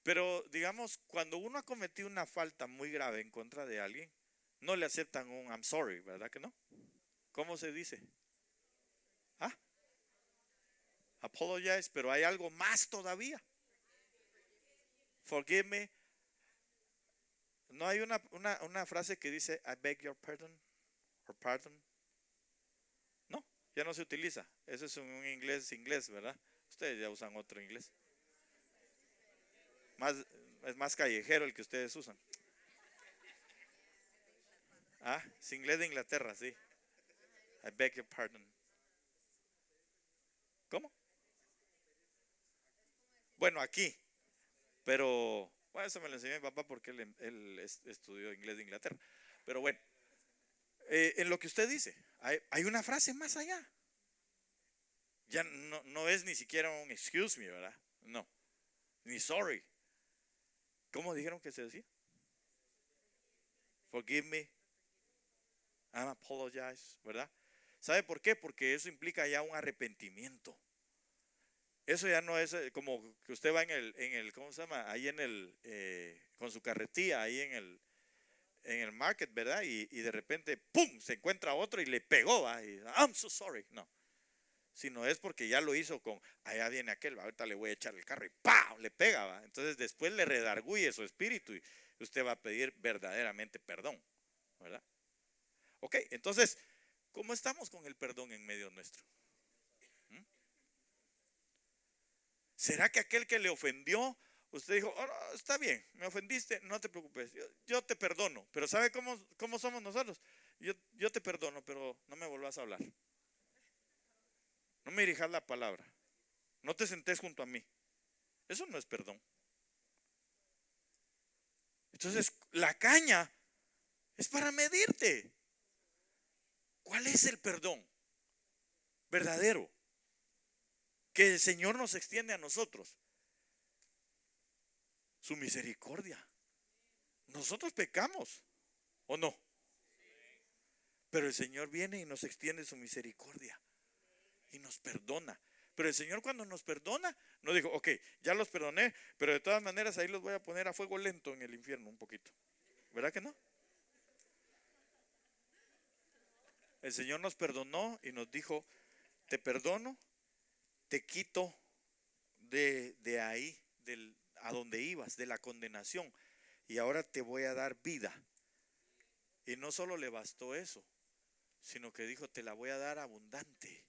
S1: pero digamos, cuando uno ha cometido una falta muy grave en contra de alguien, no le aceptan un I'm sorry, ¿verdad que no? ¿Cómo se dice? ¿Ah? Apologize, pero hay algo más todavía. Forgive me. No hay una frase que dice I beg your pardon or pardon. No, ya no se utiliza. Eso es un inglés, ¿verdad? Ustedes ya usan otro inglés. Es más callejero el que ustedes usan. Es inglés de Inglaterra, sí. I beg your pardon. ¿Cómo? Bueno, aquí. Pero, bueno, eso me lo enseñó mi papá porque él estudió inglés de Inglaterra. Pero bueno, en lo que usted dice, hay una frase más allá. Ya no es ni siquiera un excuse me, ¿verdad? No, ni sorry. ¿Cómo dijeron que se decía? Forgive me, I'm apologize, ¿verdad? ¿Sabe por qué? Porque eso implica ya un arrepentimiento. Eso ya no es como que usted va en el ¿cómo se llama? Ahí con su carretilla, ahí en el market, ¿verdad? Y de repente, ¡pum!, se encuentra otro y le pegó, ¿va? Y, I'm so sorry. No, sino es porque ya lo hizo allá viene aquel, ¿va? Ahorita le voy a echar el carro y ¡pam!, le pega, ¿va? Entonces después le redarguye su espíritu y usted va a pedir verdaderamente perdón, ¿verdad? Ok, entonces, ¿cómo estamos con el perdón en medio nuestro? ¿Será que aquel que le ofendió, usted dijo, oh, no, está bien, me ofendiste, no te preocupes, yo te perdono? Pero ¿sabe cómo somos nosotros? Yo te perdono, pero no me volvás a hablar. No me dirijas la palabra. No te sentés junto a mí. Eso no es perdón. Entonces, la caña es para medirte. ¿Cuál es el perdón verdadero que el Señor nos extiende a nosotros? Su misericordia. Nosotros pecamos, ¿o no? Pero el Señor viene y nos extiende su misericordia y nos perdona. Pero el Señor, cuando nos perdona, no dijo, ok, ya los perdoné, pero de todas maneras ahí los voy a poner a fuego lento en el infierno un poquito. ¿Verdad que no? El Señor nos perdonó y nos dijo, te perdono, te quito de ahí, a donde ibas, de la condenación, y ahora te voy a dar vida. Y no solo le bastó eso, sino que dijo, te la voy a dar abundante.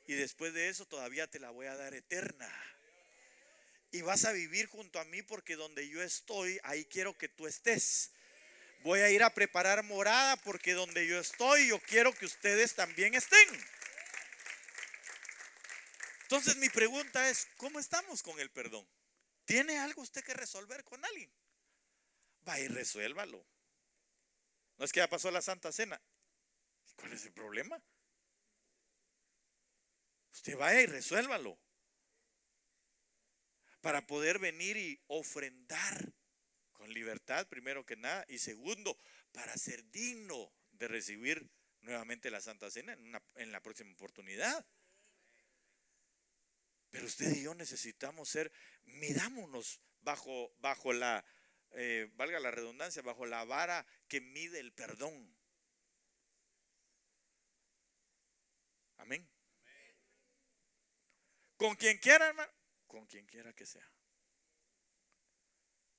S1: Y después de eso todavía te la voy a dar eterna. Y vas a vivir junto a mí, porque donde yo estoy, ahí quiero que tú estés. Voy a ir a preparar morada, porque donde yo estoy, yo quiero que ustedes también estén. Entonces mi pregunta es, ¿cómo estamos con el perdón? ¿Tiene algo usted que resolver con alguien? Va y resuélvalo. No es que ya pasó la Santa Cena. ¿Cuál es el problema? Usted vaya y resuélvalo, para poder venir y ofrendar con libertad, primero que nada, y segundo, para ser digno de recibir nuevamente la Santa Cena en la próxima oportunidad. Pero usted y yo necesitamos ser, midámonos bajo la, valga la redundancia, bajo la vara que mide el perdón. Amén. Con quien quiera, hermano, con quien quiera que sea.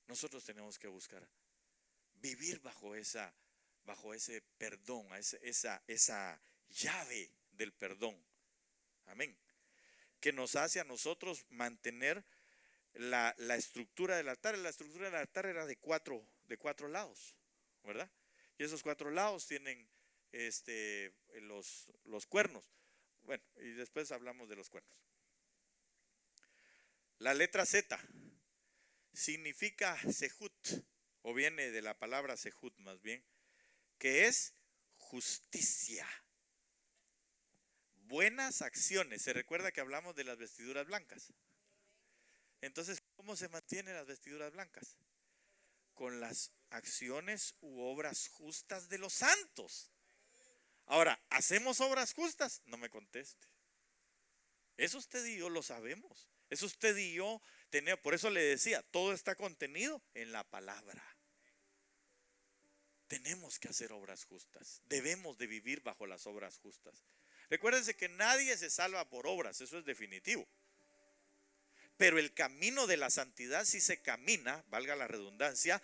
S1: Nosotros tenemos que buscar vivir bajo ese perdón, esa llave del perdón. Amén. Que nos hace a nosotros mantener la estructura del altar. La estructura del altar era de cuatro lados, ¿verdad? Y esos 4 lados tienen los cuernos. Bueno, y después hablamos de los cuernos. La letra Z significa sehut, o viene de la palabra sehut más bien, que es justicia. Buenas acciones. Se recuerda que hablamos de las vestiduras blancas. Entonces, ¿cómo se mantienen las vestiduras blancas? Con las acciones u obras justas de los santos. Ahora, ¿hacemos obras justas? No me conteste. Eso usted y yo lo sabemos. Eso usted y yo tenemos. Por eso le decía, todo está contenido en la palabra. Tenemos que hacer obras justas. Debemos de vivir bajo las obras justas. Recuérdense que nadie se salva por obras, eso es definitivo. Pero el camino de la santidad sí se camina, valga la redundancia,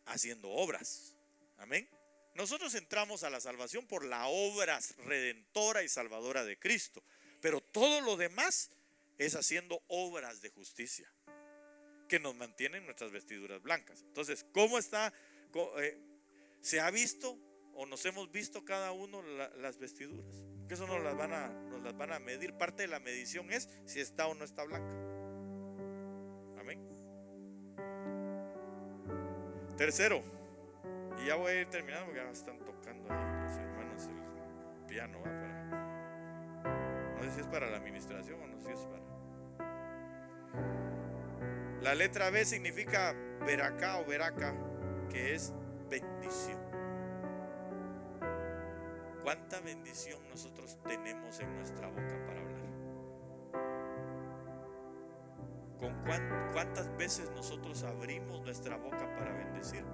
S1: haciendo obras. Amén. Nosotros entramos a la salvación por la obra redentora y salvadora de Cristo. Pero todo lo demás es haciendo obras de justicia que nos mantienen nuestras vestiduras blancas. Entonces, ¿cómo está? ¿Se ha visto o nos hemos visto cada uno las vestiduras? Que eso nos las van a medir. Parte de la medición es si está o no está blanca. Amén. Tercero, y ya voy a ir terminando porque ya están tocando ahí los hermanos el piano, no sé si es para la administración o no sé si es para. La letra B significa veracá o veraca, que es bendición. ¿Cuánta bendición nosotros tenemos en nuestra boca para hablar? ¿Cuántas veces nosotros abrimos nuestra boca para bendecir?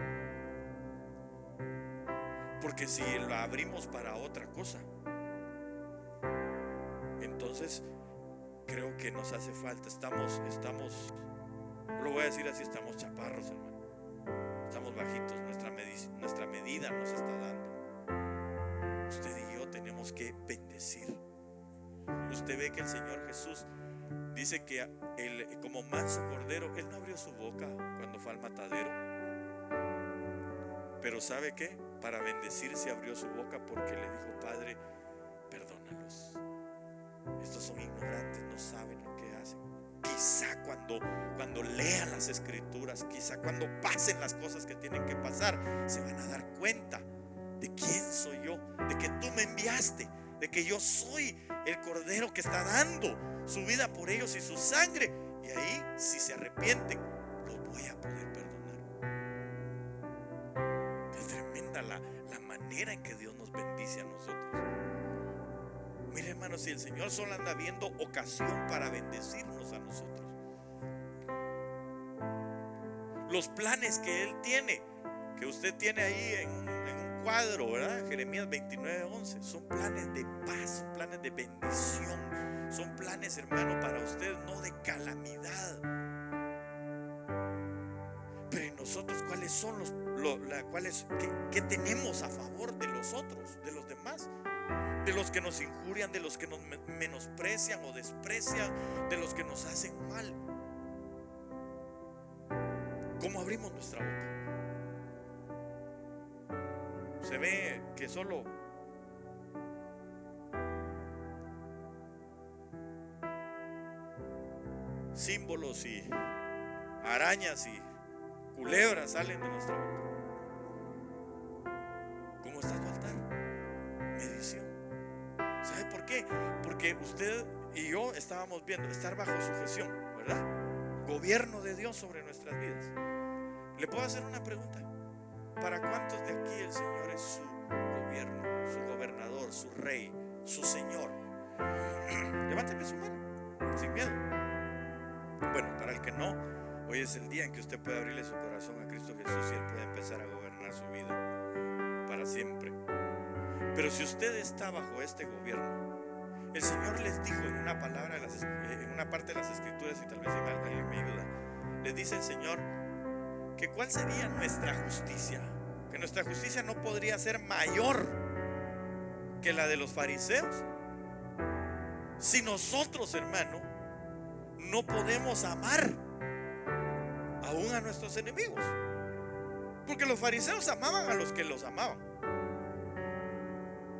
S1: Porque si la abrimos para otra cosa, entonces creo que nos hace falta. Estamos, lo voy a decir así, estamos chaparros, hermano. Estamos bajitos, nuestra medida nos está dando. Usted y yo tenemos que bendecir. Usted ve que el Señor Jesús dice que como manso cordero, Él no abrió su boca cuando fue al matadero. Pero ¿sabe qué? Para bendecir se abrió su boca porque le dijo: Padre, perdónalos. Estos son ignorantes, no saben lo que hacen. Quizá cuando lean las escrituras, quizá cuando pasen las cosas que tienen que pasar, se van a dar cuenta de quién soy yo, de que tú me enviaste, de que yo soy el cordero que está dando su vida por ellos y su sangre. Y ahí, si se arrepienten, los voy a poder perdonar. Es tremenda la manera en que Dios nos bendice a nosotros. Mire, hermano, si el Señor solo anda viendo ocasión para bendecirnos a nosotros, los planes que Él tiene, que usted tiene ahí en un cuadro, ¿verdad? Jeremías 29:11, son planes de paz, son planes de bendición, son planes, hermano, para usted, no de calamidad. Pero en nosotros, ¿cuáles son qué tenemos a favor de los otros, de los demás? De los que nos injurian, de los que nos menosprecian o desprecian, de los que nos hacen mal. ¿Cómo abrimos nuestra boca? Se ve que solo símbolos y arañas y culebras salen de nuestra boca. ¿Cómo está tu altar? Medición. ¿Sabe por qué? Porque usted y yo estábamos viendo estar bajo sujeción, ¿verdad? Gobierno de Dios sobre nuestras vidas. ¿Le puedo hacer una pregunta? ¿Para cuántos de aquí el Señor es su gobierno, su gobernador, su rey, su Señor? Levánteme su mano. sin miedo. Bueno, para el que no, hoy es el día en que usted puede abrirle su corazón a Cristo Jesús y Él puede empezar a gobernar su vida para siempre. Pero si usted está bajo este gobierno, el Señor les dijo en una palabra, en una parte de las Escrituras, y tal vez alguien me ayuda, les dice el Señor que cuál sería nuestra justicia, que nuestra justicia no podría ser mayor que la de los fariseos. Si nosotros, hermano, no podemos amar aún a nuestros enemigos, porque los fariseos amaban a los que los amaban,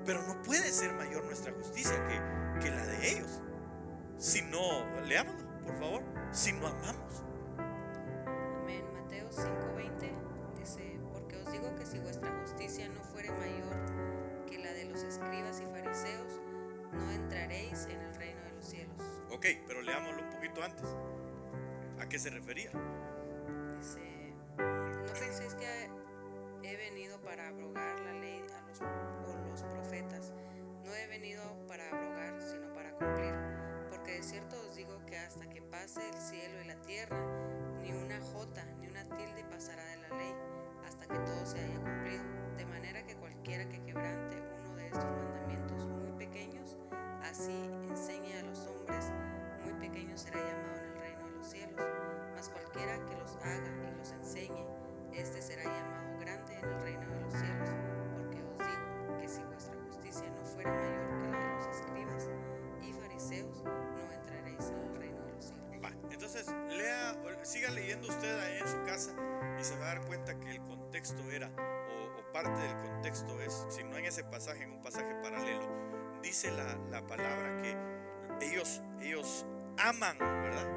S1: pero no puede ser mayor nuestra justicia que la de ellos. Si no, leámoslo, por favor, si no amamos.
S4: Amén. Mateo 5:20 dice: porque os digo que si vuestra justicia no fuere mayor que la de los escribas y fariseos, no entraréis en el reino de los cielos.
S1: Ok, pero leámoslo un poquito antes. ¿A qué se refería?
S4: Dice: no penséis que he venido para abrogar la ley o los profetas. No he venido para abrogar, sino para cumplir. Porque de cierto os digo que hasta que pase el cielo y la tierra, ni una jota ni una tilde pasará de la ley, hasta que todo se haya cumplido. De manera que cualquiera que quebrante uno de estos mandamientos muy pequeños, así enseñe a los hombres, muy pequeño será llamado en el reino de los cielos. Mas cualquiera que los haga y los enseñe, este será llamado grande en el reino de los cielos. Porque os digo que si vuestra justicia no fuera mayor que la de los escribas y fariseos, no entraréis en el reino de los cielos.
S1: Va, entonces siga leyendo usted ahí en su casa y se va a dar cuenta que el contexto era, o parte del contexto es, si no en ese pasaje, en un pasaje paralelo, dice la palabra que ellos aman, ¿verdad?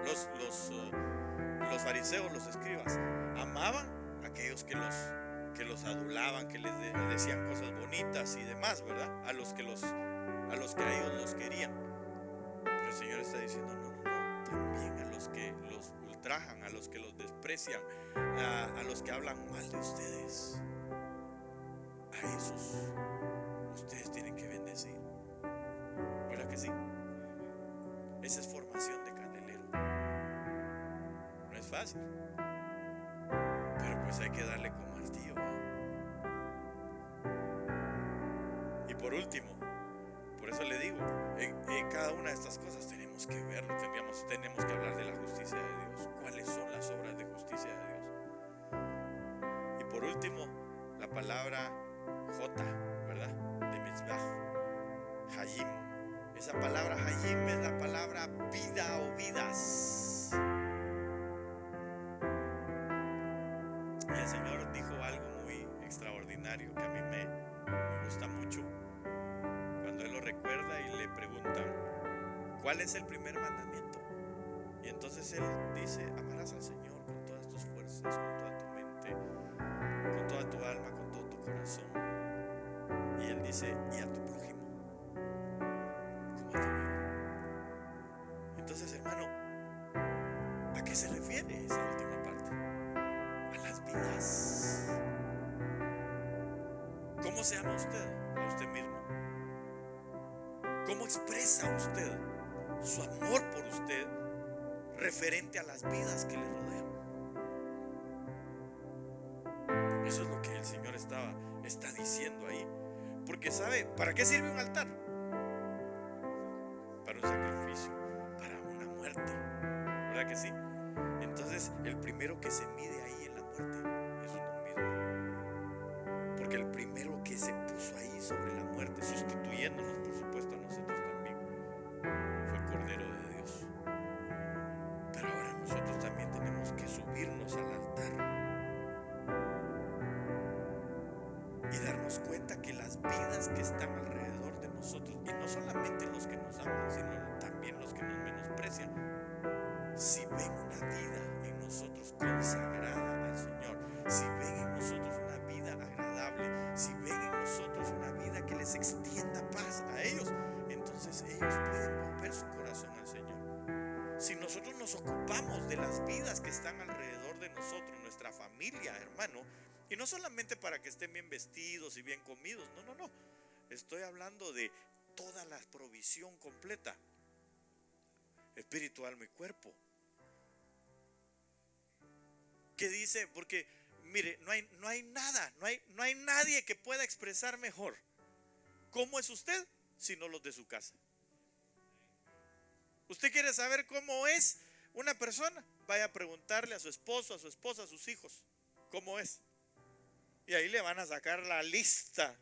S1: Los fariseos, los escribas, amaban a aquellos que los adulaban, que les decían cosas bonitas y demás, ¿verdad? A los que a ellos los querían. Pero el Señor está diciendo: no, también a los que los ultrajan, a los que los desprecian, a los que hablan mal de ustedes, a esos ustedes tienen que bendecir. ¿Verdad que sí? Esa es formación de candelero. No es fácil, pero pues hay que darle con martillo. Y por último, por eso le digo, en cada una de estas cosas tenemos que verlo, tenemos que hablar de la justicia de Dios. ¿Cuáles son las obras de justicia de Dios? Y por último, la palabra J, ¿verdad? De Mitzvah, Hayim. Esa palabra Hayim es la palabra vida o vidas. Y el Señor dijo algo muy extraordinario que a mí me gusta mucho. Cuando Él lo recuerda y le preguntan: ¿cuál es el primer mandamiento? Y entonces Él dice: amarás al Señor con todas tus fuerzas, con toda tu mente, con toda tu alma, con todo tu corazón. Y Él dice: y a tu prójimo como a ti mismo. Entonces, hermano, ¿a qué se refiere esa última parte? A las vidas. ¿Cómo se ama usted a usted mismo? ¿Cómo expresa usted su amor por usted referente a las vidas que le rodean? Eso es lo que el Señor está diciendo ahí. Porque ¿sabe para qué sirve un altar? Para un sacrificio, para una muerte, ¿verdad que sí? Entonces el primero que se mide ahí en la muerte es uno mismo. Porque el primero que se puso ahí sobre la muerte, sustituyéndonos por supuesto a nosotros también, fue el Cordero de Dios. Pero ahora nosotros también tenemos que subirnos al altar y darnos cuenta que las vidas que están alrededor de nosotros, y no solamente los que nos aman, sino también los que nos menosprecian, si ven una vida en nosotros consagrada al Señor, si ven en nosotros una vida agradable, si ven en nosotros una vida que les extienda paz a ellos, entonces ellos pueden volver su corazón al Señor. Si nosotros nos ocupamos de las vidas que están alrededor de nosotros, nuestra familia, hermano, y no solamente para que estén bien vestidos y bien comidos, no, estoy hablando de toda la provisión completa. espíritu, alma y cuerpo. ¿Qué dice? Porque mire, no hay nada, no hay nadie que pueda expresar mejor cómo es usted, sino los de su casa. ¿Usted quiere saber cómo es una persona? Vaya a preguntarle a su esposo, a su esposa, a sus hijos, ¿cómo es? Y ahí le van a sacar la lista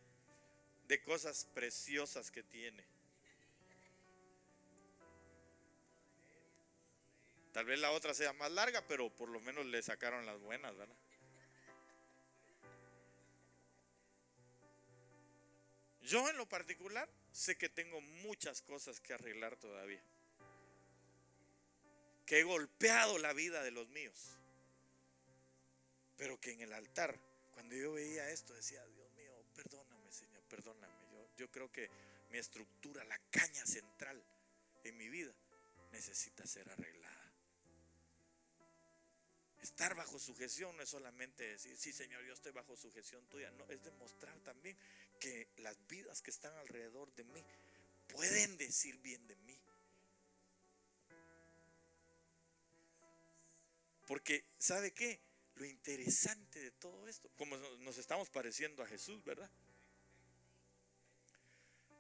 S1: de cosas preciosas que tiene. Tal vez la otra sea más larga, pero por lo menos le sacaron las buenas, ¿verdad? Yo en lo particular sé que tengo muchas cosas que arreglar todavía, que he golpeado la vida de los míos, pero que en el altar, cuando yo veía esto, decía: Dios mío, perdóname, Señor, perdóname. Yo creo que mi estructura, la caña central en mi vida, necesita ser arreglada. Estar bajo sujeción no es solamente decir: sí, Señor, yo estoy bajo sujeción tuya. No, es demostrar también que las vidas que están alrededor de mí pueden decir bien de mí. Porque, ¿sabe qué? Lo interesante de todo esto, como nos estamos pareciendo a Jesús, ¿verdad?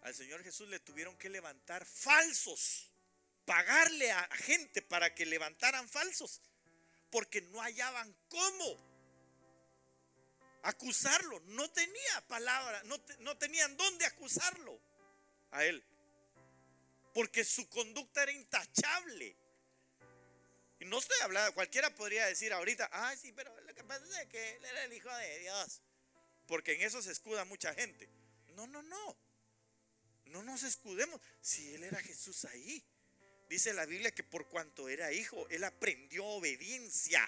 S1: Al Señor Jesús le tuvieron que levantar falsos, pagarle a gente para que levantaran falsos, porque no hallaban cómo acusarlo. No tenía palabra, no tenían dónde acusarlo a él, porque su conducta era intachable. Y no estoy hablando, cualquiera podría decir ahorita: ay, sí, pero lo que pasa es que él era el Hijo de Dios, porque en eso se escuda mucha gente. No nos escudemos. Si él era Jesús ahí, dice la Biblia que por cuanto era hijo, él aprendió obediencia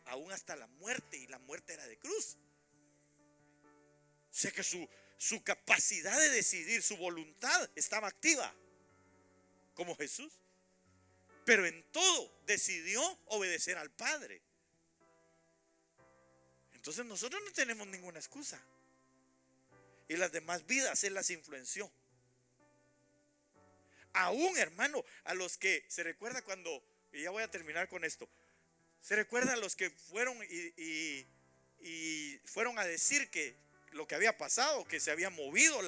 S1: aún hasta la muerte, y la muerte era de cruz. O sea que su capacidad de decidir, su voluntad estaba activa como Jesús, pero en todo decidió obedecer al Padre. Entonces nosotros no tenemos ninguna excusa. Y las demás vidas él las influenció. Aún, hermano, a los que se recuerda cuando, y ya voy a terminar con esto, se recuerda a los que fueron y fueron a decir que lo que había pasado, que se había movido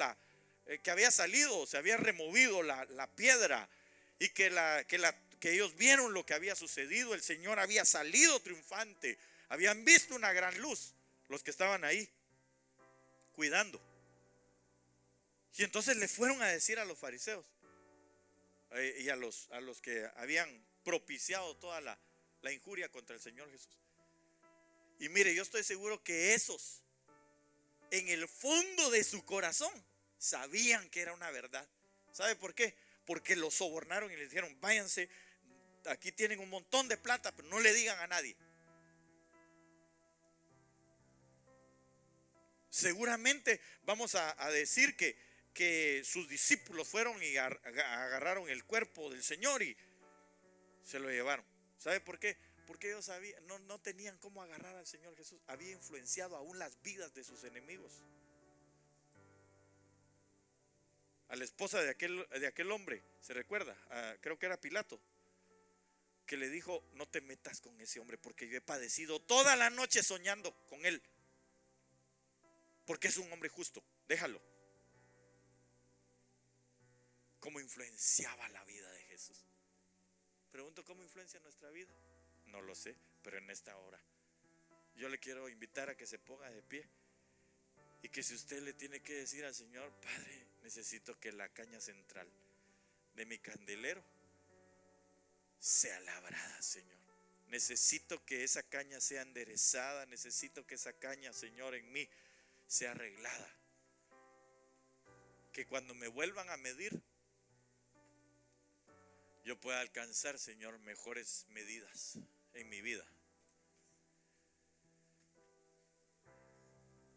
S1: que había salido, se había removido la piedra, y que ellos vieron lo que había sucedido. El Señor había salido triunfante, habían visto una gran luz, los que estaban ahí cuidando. Y entonces le fueron a decir a los fariseos y a los que habían propiciado toda la injuria contra el Señor Jesús. Y mire, yo estoy seguro que esos, en el fondo de su corazón, sabían que era una verdad. ¿Sabe por qué? Porque los sobornaron y les dijeron: váyanse, aquí tienen un montón de plata, pero no le digan a nadie. Seguramente vamos a decir que sus discípulos fueron y agarraron el cuerpo del Señor y se lo llevaron. ¿Sabe por qué? Porque ellos no tenían cómo agarrar al Señor Jesús. Había influenciado aún las vidas de sus enemigos. A la esposa de aquel hombre, ¿se recuerda? Creo que era Pilato, que le dijo: no te metas con ese hombre, porque yo he padecido toda la noche soñando con él, porque es un hombre justo, déjalo. ¿Cómo influenciaba la vida de Jesús? Pregunto: ¿cómo influencia nuestra vida? No lo sé, pero en esta hora yo le quiero invitar a que se ponga de pie, y que si usted le tiene que decir al Señor: Padre, necesito que la caña central de mi candelero sea labrada, Señor. Necesito que esa caña sea enderezada. Necesito que esa caña, Señor, en mí sea arreglada. Que cuando me vuelvan a medir, yo pueda alcanzar, Señor, mejores medidas en mi vida.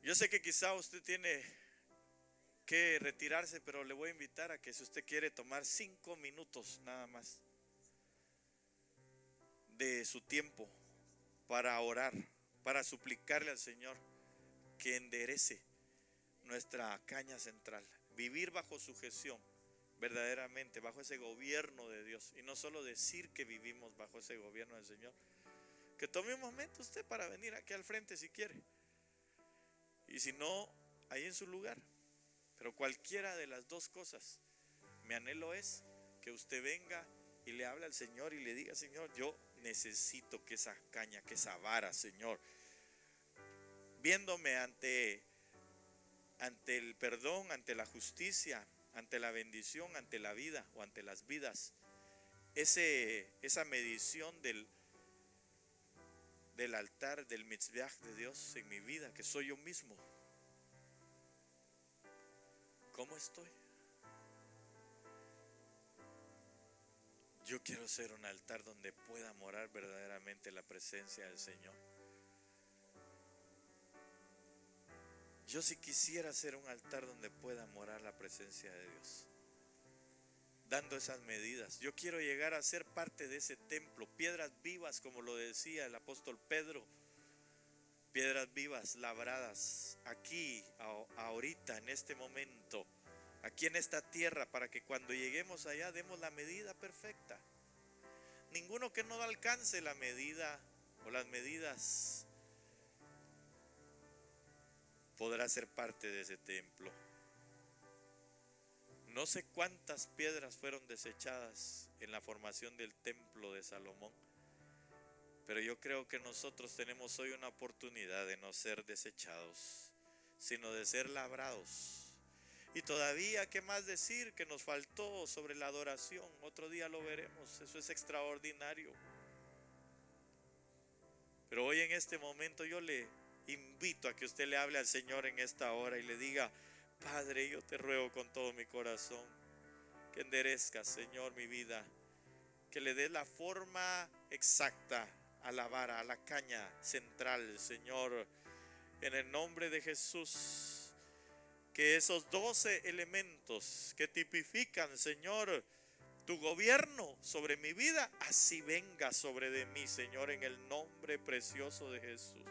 S1: Yo sé que quizá usted tiene que retirarse, pero le voy a invitar a que, si usted quiere tomar 5 minutos nada más de su tiempo para orar, para suplicarle al Señor que enderece nuestra caña central. Vivir bajo sujeción, verdaderamente bajo ese gobierno de Dios, y no solo decir que vivimos bajo ese gobierno del Señor, que tome un momento usted para venir aquí al frente si quiere, y si no, ahí en su lugar. Pero cualquiera de las dos cosas, mi anhelo es que usted venga y le hable al Señor y le diga: Señor, yo necesito que esa caña, que esa vara, Señor, viéndome ante el perdón, ante la justicia, ante la bendición, ante la vida o ante las vidas, esa medición del altar, del mitzvah de Dios en mi vida, que soy yo mismo. ¿Cómo estoy? Yo quiero ser un altar donde pueda morar verdaderamente la presencia del Señor. Yo sí quisiera ser un altar donde pueda morar la presencia de Dios, dando esas medidas. Yo quiero llegar a ser parte de ese templo, piedras vivas, como lo decía el apóstol Pedro, piedras vivas labradas aquí, ahorita, en este momento, aquí en esta tierra, para que cuando lleguemos allá demos la medida perfecta. Ninguno que no alcance la medida o las medidas podrá ser parte de ese templo. No sé cuántas piedras fueron desechadas en la formación del templo de Salomón, pero yo creo que nosotros tenemos hoy una oportunidad de no ser desechados, sino de ser labrados. Y todavía, ¿qué más decir que nos faltó sobre la adoración? Otro día lo veremos, eso es extraordinario. Pero hoy en este momento yo le invito a que usted le hable al Señor en esta hora y le diga: Padre, yo te ruego con todo mi corazón que enderezcas, Señor, mi vida, que le des la forma exacta a la vara, a la caña central, Señor, en el nombre de Jesús. Que esos 12 elementos que tipifican, Señor, tu gobierno sobre mi vida, así venga sobre de mí, Señor, en el nombre precioso de Jesús.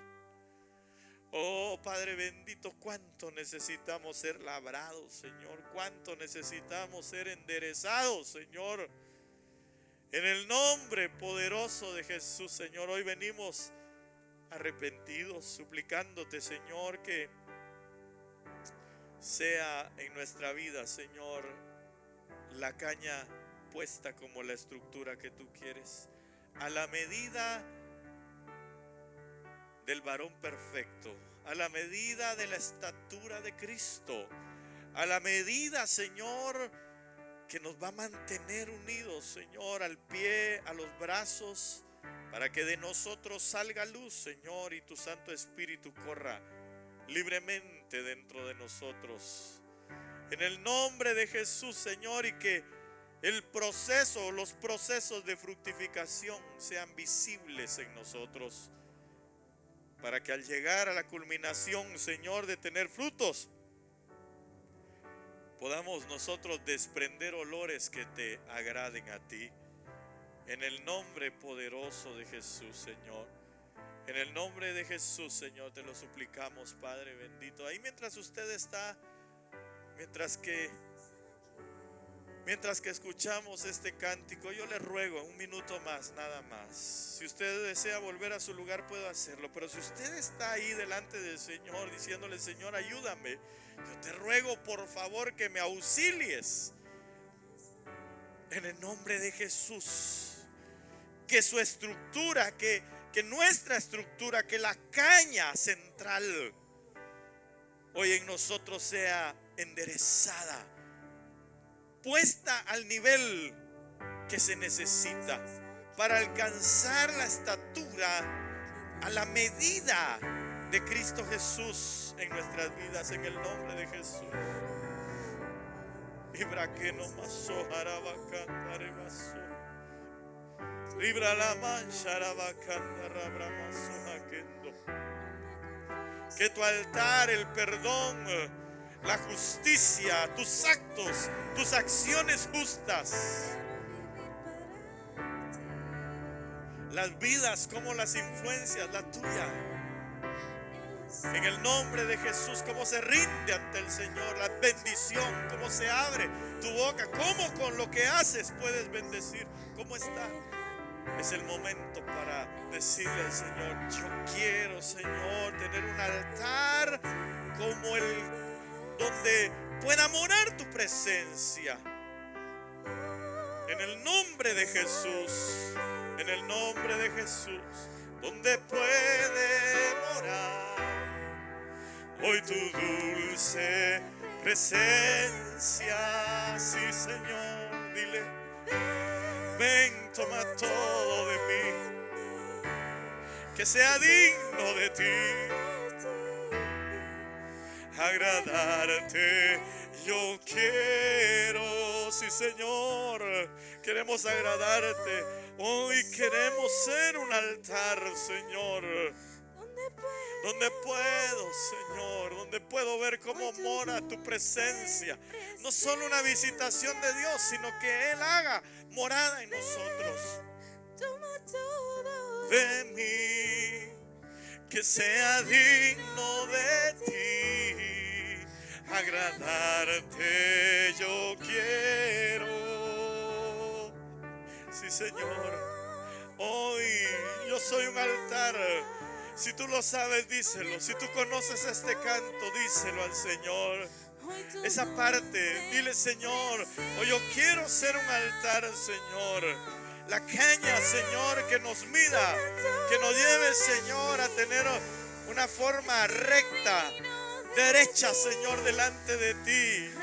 S1: Oh Padre bendito, cuánto necesitamos ser labrados, Señor, cuánto necesitamos ser enderezados, Señor, en el nombre poderoso de Jesús. Señor, hoy venimos arrepentidos, suplicándote, Señor, que sea en nuestra vida, Señor, la caña puesta como la estructura que tú quieres, a la medida del varón perfecto, a la medida de la estatura de Cristo, a la medida, Señor, que nos va a mantener unidos, Señor, al pie, a los brazos, para que de nosotros salga luz, Señor, y tu Santo Espíritu corra libremente dentro de nosotros. En el nombre de Jesús, Señor, y que el proceso, los procesos de fructificación sean visibles en nosotros, para que al llegar a la culminación, Señor, de tener frutos, podamos nosotros desprender olores que te agraden a ti. En el nombre poderoso de Jesús, Señor. En el nombre de Jesús, Señor, te lo suplicamos, Padre bendito. Ahí mientras usted está, mientras que escuchamos este cántico, yo le ruego un minuto más, nada más. Si usted desea volver a su lugar, puede hacerlo. Pero si usted está ahí delante del Señor, diciéndole: Señor, ayúdame, yo te ruego por favor que me auxilies. En el nombre de Jesús, que su estructura, que nuestra estructura, que la caña central hoy en nosotros sea enderezada, puesta al nivel que se necesita para alcanzar la estatura, a la medida de Cristo Jesús en nuestras vidas, en el nombre de Jesús. Libra que no maso harabacanda rebaso. Libra la mancha harabacanda rabramaso aquendo. Que tu altar, el perdón, la justicia, tus actos, tus acciones justas, las vidas como las influencias, la tuya, En el nombre de Jesús, cómo se rinde ante el Señor, la bendición, cómo se abre tu boca, cómo con lo que haces puedes bendecir. ¿Cómo está? Es el momento para decirle al Señor: yo quiero, Señor, tener un altar como el donde pueda morar tu presencia. En el nombre de Jesús, en el nombre de Jesús, donde puede morar hoy tu dulce presencia. Sí, Señor, dile: ven, toma todo de mí, que sea digno de ti. Agradarte yo quiero, sí, Señor, queremos agradarte. Hoy queremos ser un altar, Señor, donde puedo, Señor, donde puedo ver cómo mora tu presencia. No solo una visitación de Dios, sino que Él haga morada en nosotros. De mí, que sea digno de ti, agradarte yo quiero. Sí, Señor, hoy yo soy un altar. Si tú lo sabes, díselo. Si tú conoces este canto, díselo al Señor. Esa parte, dile: Señor, hoy yo quiero ser un altar, Señor. La caña, Señor, que nos mida, que nos lleve, Señor, a tener una forma recta, derecha, Señor, delante de ti.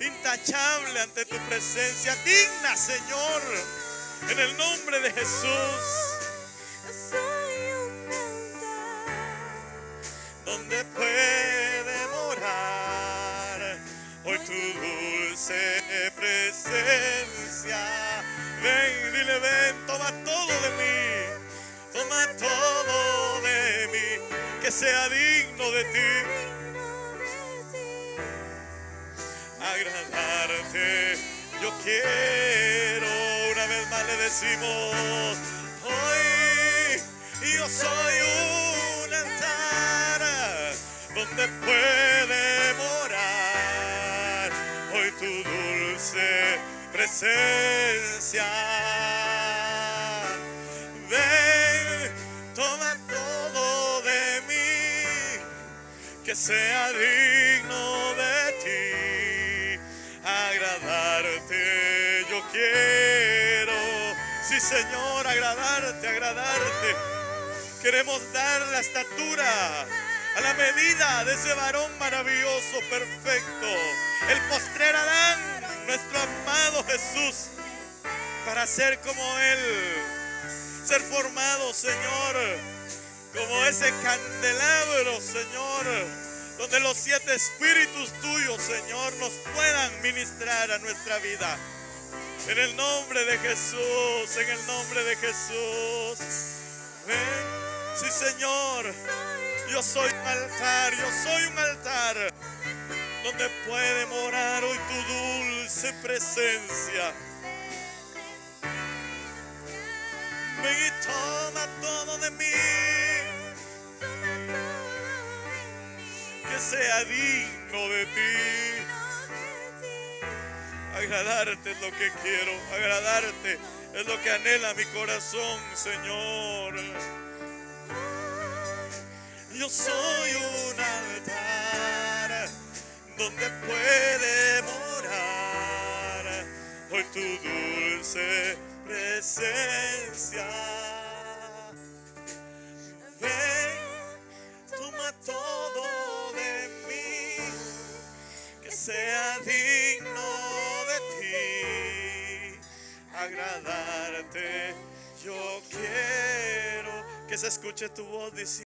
S1: Intachable ante tu presencia, digna, Señor, en el nombre de Jesús. Donde puede morar hoy tu dulce presencia. Ven, dile: ven, toma todo de mí, toma todo de mí, que sea digno de ti. Agradarte yo quiero. Una vez más le decimos: hoy yo soy un altar donde puede morar hoy tu dulce presencia. Ven, toma todo de mí, que sea digno de ti. Agradarte yo quiero. Sí, Señor, agradarte, agradarte. Queremos dar la estatura a la medida de ese varón maravilloso, perfecto, el postrer Adán, nuestro amado Jesús, para ser como Él, ser formado, Señor, como ese candelabro, Señor, donde los 7 espíritus tuyos, Señor, nos puedan ministrar a nuestra vida. En el nombre de Jesús, en el nombre de Jesús. Ven. Sí, Señor, yo soy un altar, yo soy un altar donde puede morar hoy tu dulce presencia. Ven y toma todo de mí, que sea digno de ti. Agradarte es lo que quiero, agradarte es lo que anhela mi corazón, Señor. Yo soy un altar donde puede morar hoy tu dulce presencia. Ven, toma todo de mí, que sea digno de ti. Agradarte yo quiero. Que se escuche tu voz diciendo: